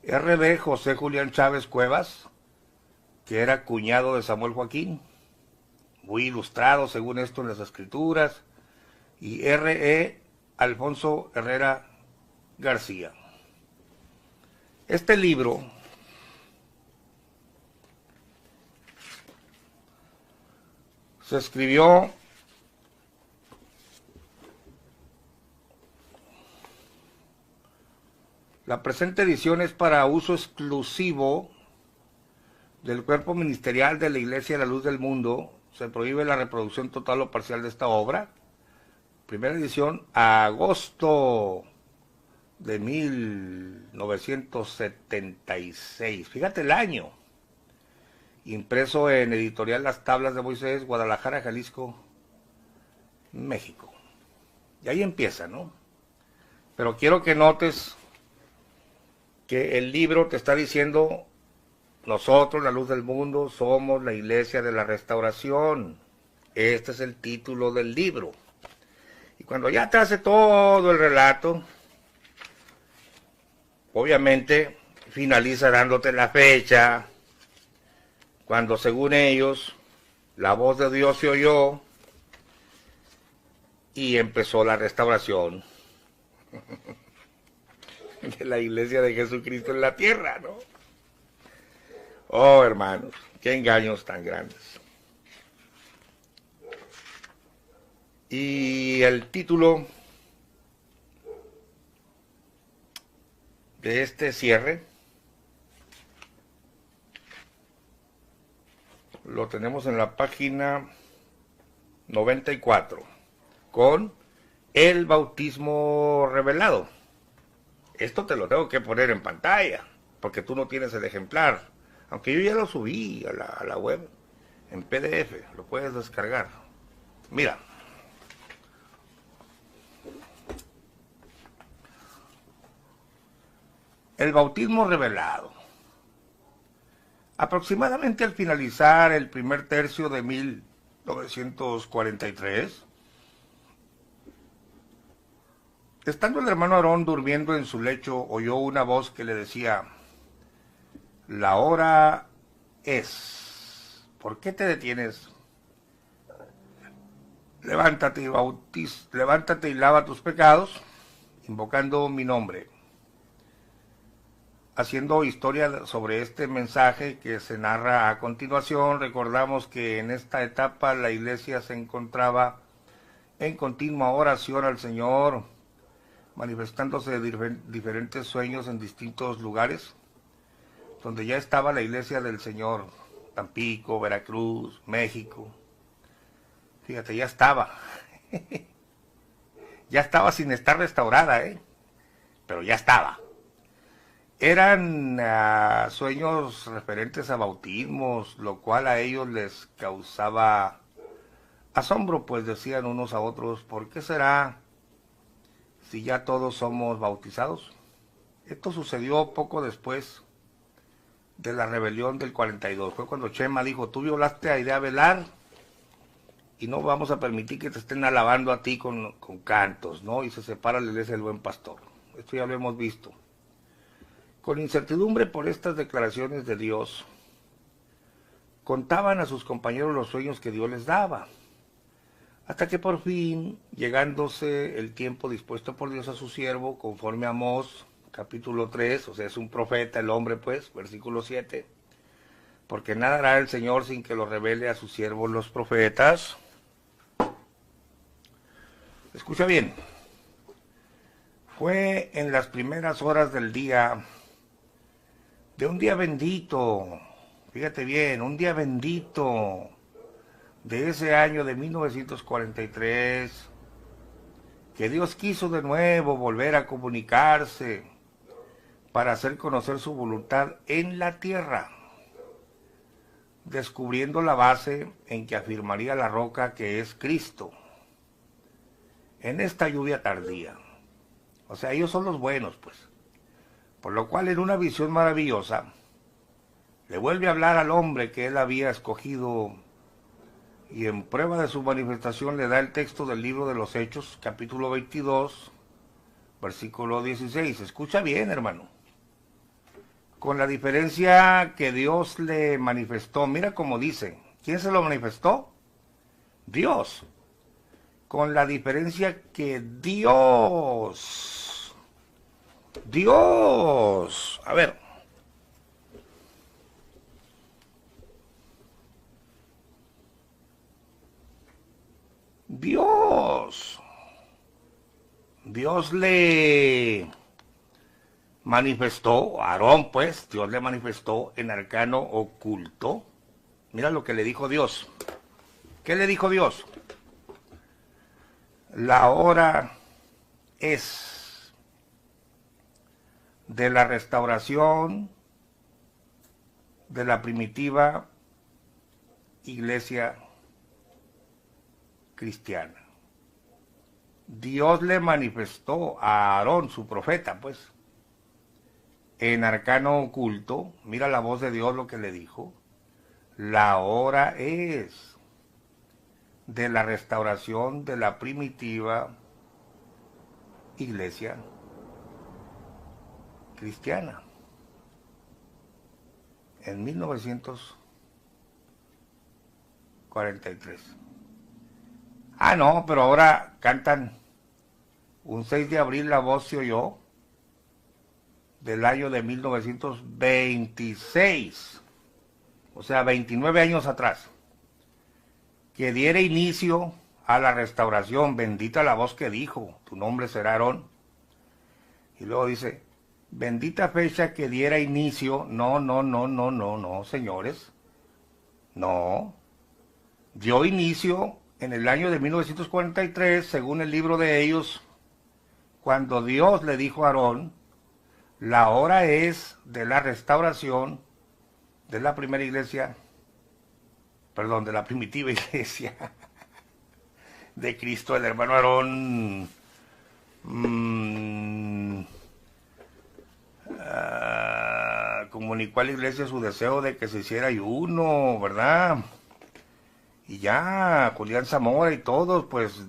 R.B. José Julián Chávez Cuevas, que era cuñado de Samuel Joaquín, muy ilustrado según esto en las escrituras, y R.E. Alfonso Herrera García. Este libro se escribió la presente edición es para uso exclusivo del cuerpo ministerial de la Iglesia de la Luz del Mundo. Se prohíbe la reproducción total o parcial de esta obra. Primera edición, agosto de 1976. Fíjate el año. Impreso en Editorial Las Tablas de Moisés, Guadalajara, Jalisco, México. Y ahí empieza, ¿no? Pero quiero que notes que el libro te está diciendo: nosotros, la Luz del Mundo, somos la Iglesia de la Restauración. Este es el título del libro. Y cuando ya te hace todo el relato, obviamente finaliza dándote la fecha, cuando según ellos, la voz de Dios se oyó y empezó la restauración de la Iglesia de Jesucristo en la tierra, ¿no? Oh, hermanos, qué engaños tan grandes. Y el título de este cierre lo tenemos en la página 94 con el bautismo revelado. Esto te lo tengo que poner en pantalla porque tú no tienes el ejemplar, aunque yo ya lo subí a la web en PDF, lo puedes descargar. Mira, el bautismo revelado. Aproximadamente al finalizar el primer tercio de 1943, estando el hermano Aarón durmiendo en su lecho, oyó una voz que le decía: la hora es. ¿Por qué te detienes? Levántate y lava tus pecados, invocando mi nombre. Haciendo historia sobre este mensaje que se narra a continuación, recordamos que en esta etapa la iglesia se encontraba en continua oración al Señor, manifestándose diferentes sueños en distintos lugares, donde ya estaba la iglesia del Señor, Tampico, Veracruz, México. Fíjate, ya estaba. Ya estaba sin estar restaurada, pero ya estaba. Eran sueños referentes a bautismos, lo cual a ellos les causaba asombro, pues decían unos a otros: ¿por qué será si ya todos somos bautizados? Esto sucedió poco después de la rebelión del 42. Fue cuando Chema dijo: tú violaste a Idea Velar y no vamos a permitir que te estén alabando a ti con cantos, ¿no? Y se separa la iglesia del Buen Pastor. Esto ya lo hemos visto. Con incertidumbre por estas declaraciones de Dios, contaban a sus compañeros los sueños que Dios les daba, hasta que por fin, llegándose el tiempo dispuesto por Dios a su siervo, conforme a Amós, capítulo 3, o sea, es un profeta el hombre, pues, versículo 7, porque nada hará el Señor sin que lo revele a sus siervos los profetas. Escucha bien, fue en las primeras horas del día, de un día bendito, fíjate bien, un día bendito de ese año de 1943, que Dios quiso de nuevo volver a comunicarse para hacer conocer su voluntad en la tierra, descubriendo la base en que afirmaría la roca que es Cristo, en esta lluvia tardía. O sea, ellos son los buenos, pues. Por lo cual, en una visión maravillosa, le vuelve a hablar al hombre que él había escogido, y en prueba de su manifestación le da el texto del libro de los Hechos, capítulo 22, versículo 16. Escucha bien, hermano. Con la diferencia que Dios le manifestó, mira cómo dice, ¿quién se lo manifestó? Dios. Con la diferencia que Dios, a ver, Dios le manifestó, a Aarón, pues, Dios le manifestó en arcano oculto. Mira lo que le dijo Dios. ¿Qué le dijo Dios? La hora es de la restauración de la primitiva iglesia cristiana. Dios le manifestó a Aarón, su profeta, pues, en arcano oculto. Mira la voz de Dios lo que le dijo. La hora es de la restauración de la primitiva iglesia cristiana. En 1943. Ah, no, pero ahora cantan un 6 de abril la voz se oyó del año de 1926. O sea, 29 años atrás. Que diera inicio a la restauración. Bendita la voz que dijo, tu nombre será Aarón. Y luego dice, bendita fecha que diera inicio. No, señores. No. Dio inicio en el año de 1943, según el libro de ellos, cuando Dios le dijo a Aarón, la hora es de la restauración de la primera iglesia, perdón, de la primitiva iglesia de Cristo. El hermano Aarón comunicó a la iglesia su deseo de que se hiciera ayuno, ¿verdad? Y ya, Julián Zamora y todos, pues,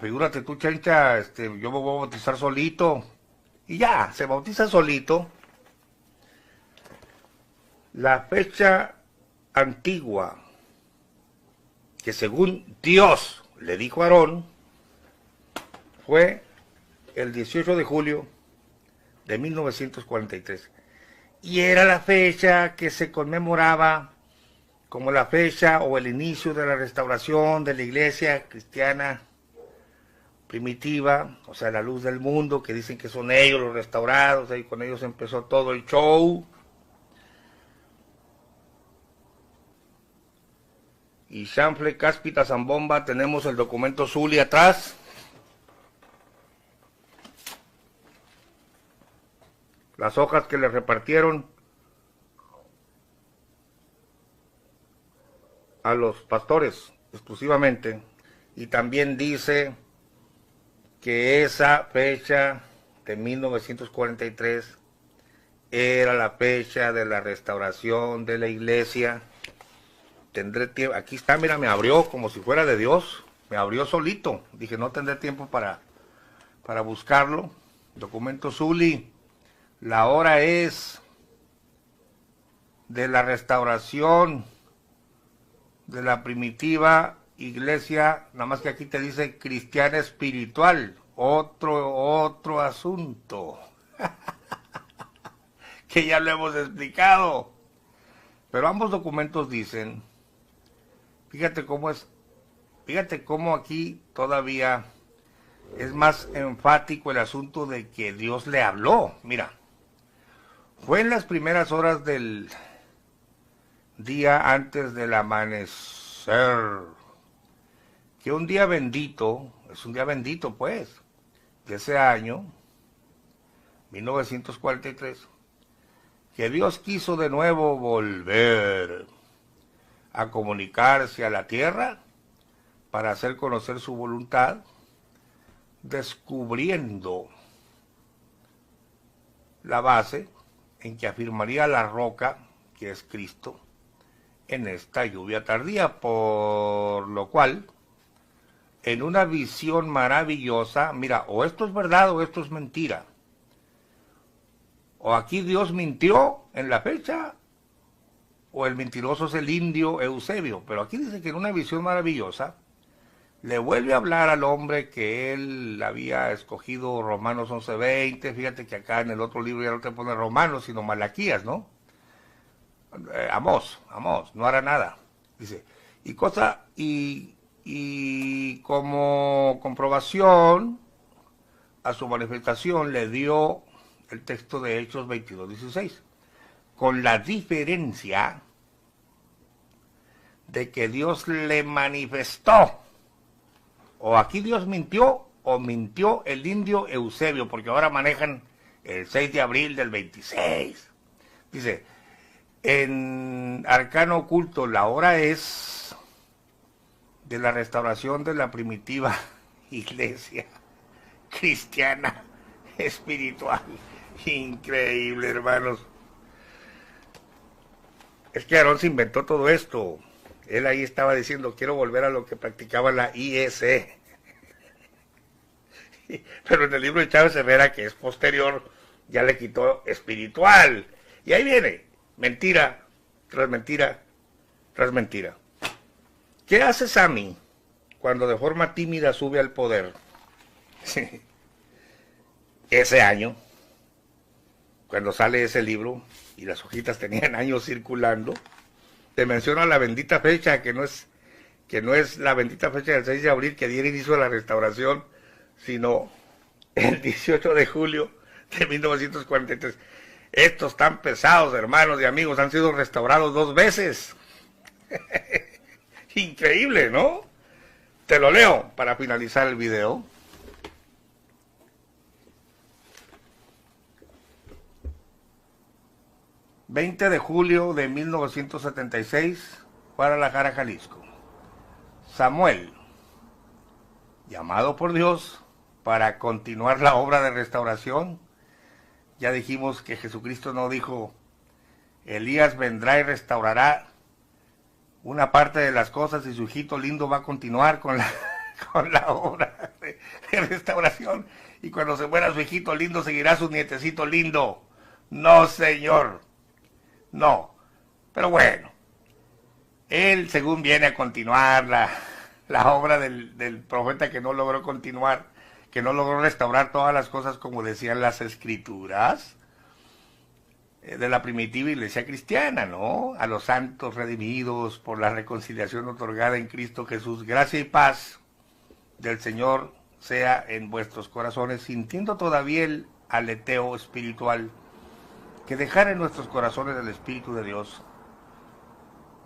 figúrate tú, Chencha, yo me voy a bautizar solito. Y ya, se bautiza solito. La fecha antigua, que según Dios le dijo a Aarón, fue el 18 de julio de 1943. Y era la fecha que se conmemoraba como la fecha o el inicio de la restauración de la iglesia cristiana primitiva, o sea, la luz del mundo, que dicen que son ellos los restaurados, y con ellos empezó todo el show. Y chanfle, cáspita, zambomba, tenemos el documento Zuli atrás. Las hojas que le repartieron a los pastores exclusivamente, y también dice que esa fecha de 1943 era la fecha de la restauración de la iglesia. Tendré tiempo, aquí está, mira, me abrió como si fuera de Dios, me abrió solito, dije no tendré tiempo para buscarlo. Documento Zuli, la hora es de la restauración de la primitiva iglesia, nada más que aquí te dice cristiana espiritual, otro asunto, que ya lo hemos explicado, pero ambos documentos dicen, fíjate cómo aquí todavía es más enfático el asunto de que Dios le habló. Mira, fue en las primeras horas del día antes del amanecer, que un día bendito, es un día bendito pues, de ese año, 1943, que Dios quiso de nuevo volver a comunicarse a la tierra para hacer conocer su voluntad, descubriendo la base en que afirmaría la roca, que es Cristo, en esta lluvia tardía, por lo cual, en una visión maravillosa, mira, o esto es verdad o esto es mentira, o aquí Dios mintió en la fecha, o el mentiroso es el indio Eusebio, pero aquí dice que en una visión maravillosa, le vuelve a hablar al hombre que él había escogido, Romanos 11:20, fíjate que acá en el otro libro ya no te pone Romanos, sino Malaquías, ¿no? Amós, no hará nada, dice, y como comprobación a su manifestación le dio el texto de Hechos 22:16, con la diferencia de que Dios le manifestó, o aquí Dios mintió, o mintió el indio Eusebio, porque ahora manejan el 6 de abril del 26, dice, en arcano oculto, la hora es de la restauración de la primitiva iglesia cristiana espiritual. Increíble, hermanos. Es que Aarón se inventó todo esto. Él ahí estaba diciendo, quiero volver a lo que practicaba la IEC. Pero en el libro de Chávez Herrera, que es posterior, ya le quitó espiritual. Y ahí viene. Mentira, tras mentira, tras mentira. ¿Qué hace Sammy cuando de forma tímida sube al poder? Ese año, cuando sale ese libro, y las hojitas tenían años circulando, te menciona la bendita fecha, que no es la bendita fecha del 6 de abril que diera inicio a la restauración, sino el 18 de julio de 1943. Estos tan pesados, hermanos y amigos, han sido restaurados 2 veces. Increíble, ¿no? Te lo leo para finalizar el video. ...20 de julio de 1976... Guadalajara, Jalisco. Samuel, llamado por Dios para continuar la obra de restauración. Ya dijimos que Jesucristo no dijo, Elías vendrá y restaurará una parte de las cosas y su hijito lindo va a continuar con la obra de restauración. Y cuando se muera su hijito lindo, seguirá su nietecito lindo. No, señor. No. Pero bueno. Él, según viene a continuar la obra del profeta que no logró continuar, que no logró restaurar todas las cosas como decían las escrituras de la primitiva iglesia cristiana, ¿no? A los santos redimidos por la reconciliación otorgada en Cristo Jesús. Gracia y paz del Señor sea en vuestros corazones, sintiendo todavía el aleteo espiritual, que dejara en nuestros corazones el Espíritu de Dios,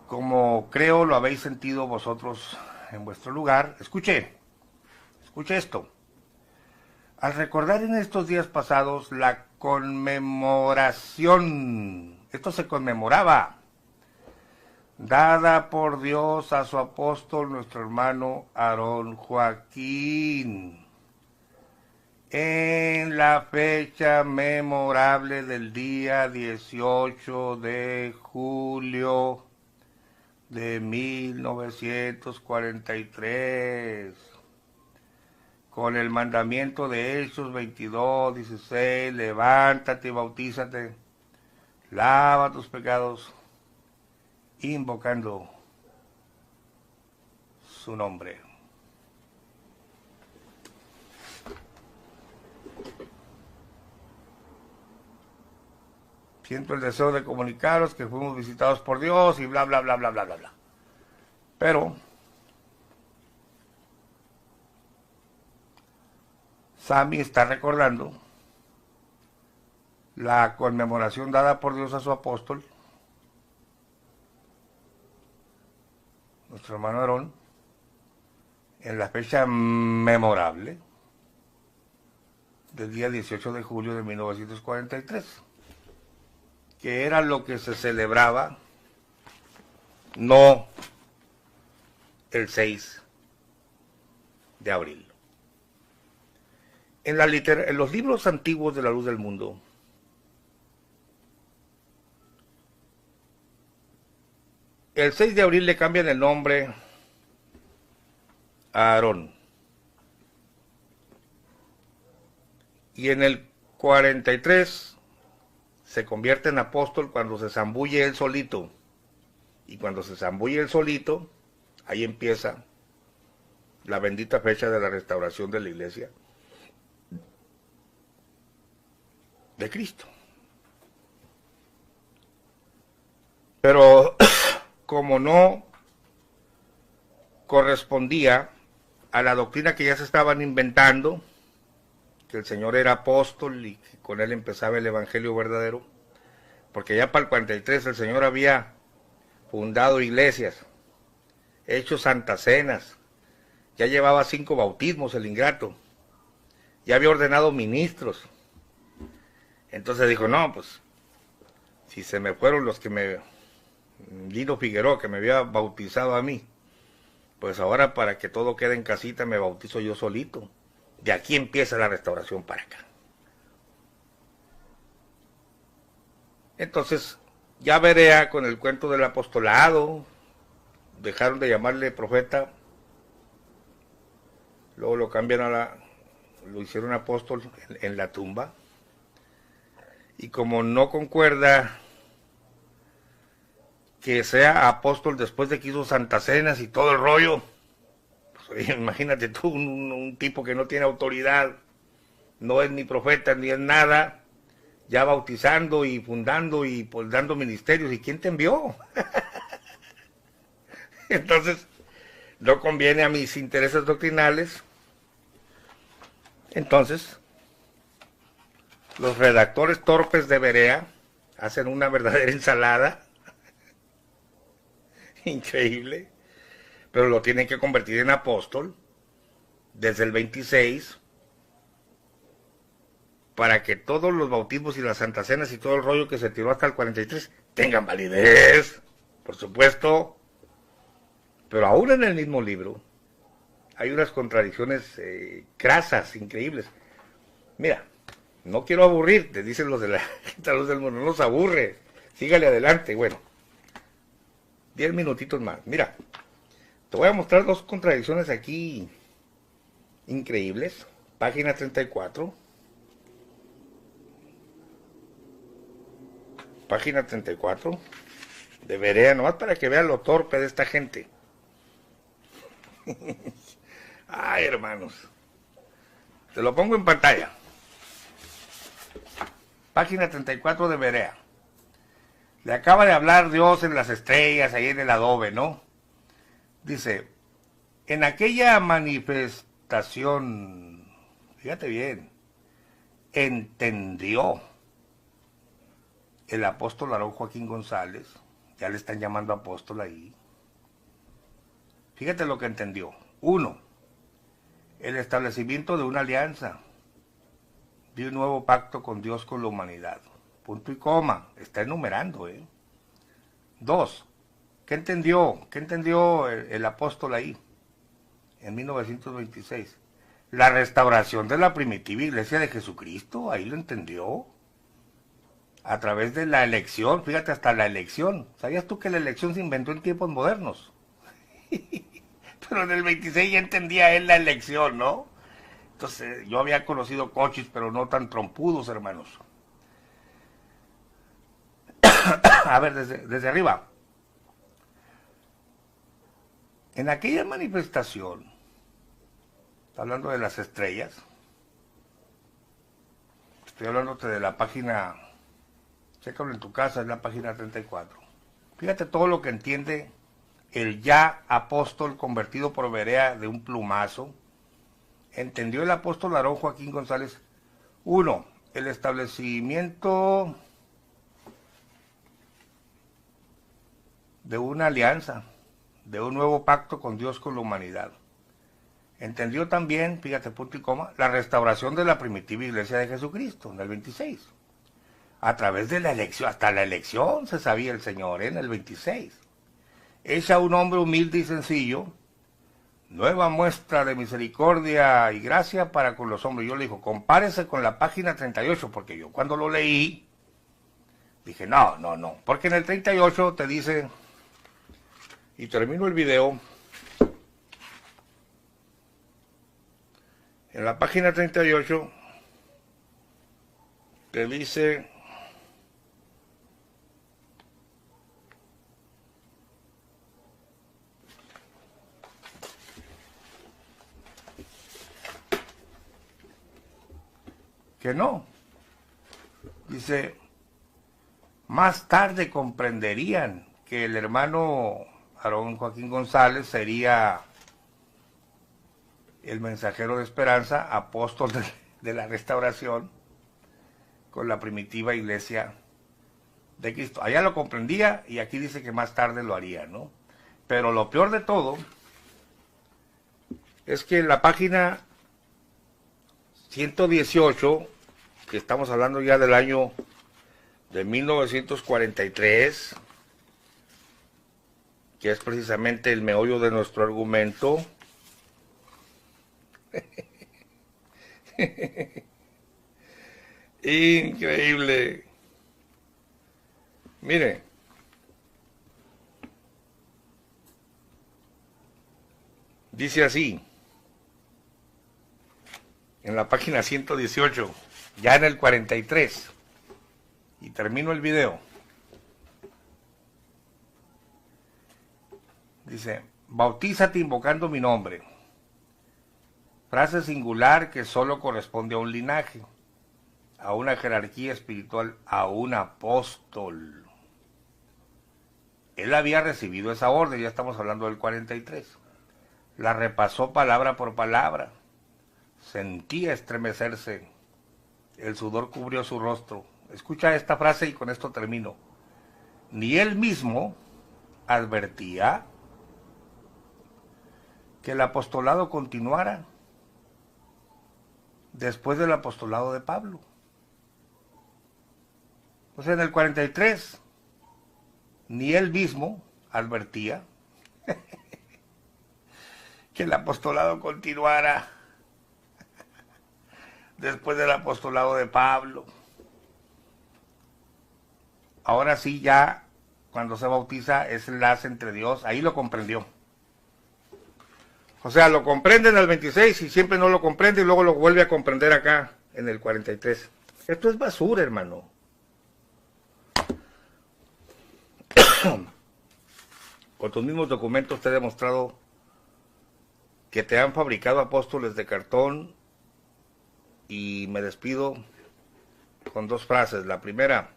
como creo lo habéis sentido vosotros en vuestro lugar. Escuche esto. Al recordar en estos días pasados la conmemoración, esto se conmemoraba, dada por Dios a su apóstol, nuestro hermano Aarón Joaquín, en la fecha memorable del día 18 de julio de 1943, con el mandamiento de Hechos 22:16, levántate y bautízate, lava tus pecados, invocando su nombre. Siento el deseo de comunicaros que fuimos visitados por Dios y bla, bla, bla, bla, bla, bla, bla. Pero Sammy está recordando la conmemoración dada por Dios a su apóstol, nuestro hermano Aarón, en la fecha memorable del día 18 de julio de 1943. Que era lo que se celebraba, no el 6 de abril. En los libros antiguos de la luz del mundo, el 6 de abril le cambian el nombre a Aarón. Y en el 43 se convierte en apóstol cuando se zambulle él solito. Y cuando se zambulle él solito, ahí empieza la bendita fecha de la restauración de la iglesia de Cristo. Pero como no correspondía a la doctrina que ya se estaban inventando, que el Señor era apóstol y que con él empezaba el evangelio verdadero, porque ya para el 43 el Señor había fundado iglesias, hecho santas cenas, ya llevaba 5 bautismos el ingrato, ya había ordenado ministros. Entonces dijo, no, pues, si se me fueron los que Lino Figueroa, que me había bautizado a mí, pues ahora para que todo quede en casita me bautizo yo solito. De aquí empieza la restauración para acá. Entonces, ya Berea con el cuento del apostolado, dejaron de llamarle profeta, luego lo cambiaron lo hicieron apóstol en la tumba, y como no concuerda que sea apóstol después de que hizo santas cenas y todo el rollo, pues, imagínate tú, un tipo que no tiene autoridad, no es ni profeta ni es nada, ya bautizando y fundando y pues dando ministerios, ¿y quién te envió? Entonces, no conviene a mis intereses doctrinales. Entonces, los redactores torpes de Berea hacen una verdadera ensalada. Increíble. Pero lo tienen que convertir en apóstol desde el 26 para que todos los bautismos y las santas cenas y todo el rollo que se tiró hasta el 43 tengan validez, por supuesto. Pero aún en el mismo libro hay unas contradicciones crasas, increíbles. Mira, no quiero aburrirte, dicen los de la Luz del Mundo, no nos aburre, sígale adelante. Bueno, 10 minutitos más. Mira, te voy a mostrar dos contradicciones aquí increíbles. Página 34. Página 34 de Berea, nomás para que vean lo torpe de esta gente. Ay, hermanos. Te lo pongo en pantalla. Página 34 de Berea. Le acaba de hablar Dios en las estrellas, ahí en el adobe, ¿no? Dice, en aquella manifestación, fíjate bien, entendió el apóstol Aarón Joaquín González, ya le están llamando apóstol ahí. Fíjate lo que entendió. 1. El establecimiento de una alianza, de un nuevo pacto con Dios, con la humanidad. Punto y coma, está enumerando, 2. ¿Qué entendió? ¿Qué entendió el apóstol ahí? En 1926. La restauración de la primitiva iglesia de Jesucristo, ahí lo entendió. A través de la elección, fíjate, hasta la elección. ¿Sabías tú que la elección se inventó en tiempos modernos? Pero en el 26 ya entendía él la elección, ¿no? Entonces, yo había conocido coches, pero no tan trompudos, hermanos. A ver, desde arriba. En aquella manifestación, hablando de las estrellas, estoy hablándote de la página, chécalo en tu casa, es la página 34. Fíjate todo lo que entiende el ya apóstol convertido por Berea de un plumazo. Entendió el apóstol Aarón Joaquín González. 1. El establecimiento de una alianza, de un nuevo pacto con Dios, con la humanidad. Entendió también, fíjate, punto y coma, la restauración de la primitiva iglesia de Jesucristo, en el 26. A través de la elección, hasta la elección se sabía el Señor, en el 26. Hecha un hombre humilde y sencillo, nueva muestra de misericordia y gracia para con los hombres. Yo le digo, compárese con la página 38, porque yo cuando lo leí, dije, no, porque en el 38 te dice, y termino el video, en la página 38 te dice, que no. Dice, más tarde comprenderían que el hermano Aarón Joaquín González sería el mensajero de esperanza, apóstol de la restauración con la primitiva iglesia de Cristo. Allá lo comprendía y aquí dice que más tarde lo haría, ¿no? Pero lo peor de todo es que en la página 118, que estamos hablando ya del año de 1943, que es precisamente el meollo de nuestro argumento, increíble. Mire, dice así, en la página 118, ya en el 43, y termino el video. Dice, bautízate invocando mi nombre. Frase singular que solo corresponde a un linaje, a una jerarquía espiritual, a un apóstol. Él había recibido esa orden, ya estamos hablando del 43. La repasó palabra por palabra. Sentía estremecerse el sudor cubrió su rostro. Escucha esta frase y con esto termino. Ni él mismo advertía que el apostolado continuara después del apostolado de Pablo. O sea, en el 43, ni él mismo advertía que el apostolado continuara después del apostolado de Pablo. Ahora sí, ya cuando se bautiza es el enlace entre Dios, ahí lo comprendió. O sea, lo comprende en el 26 y siempre no lo comprende y luego lo vuelve a comprender acá en el 43. Esto es basura, hermano. Con tus mismos documentos te he demostrado que te han fabricado apóstoles de cartón y me despido con dos frases. La primera,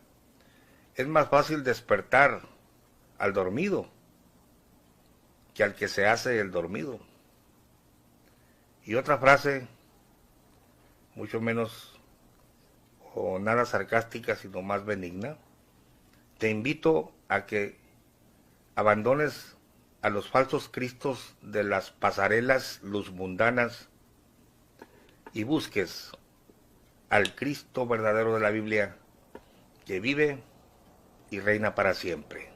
es más fácil despertar al dormido que al que se hace el dormido. Y otra frase, mucho menos o nada sarcástica, sino más benigna. Te invito a que abandones a los falsos cristos de las pasarelas luzmundanas y busques al Cristo verdadero de la Biblia, que vive y reina para siempre.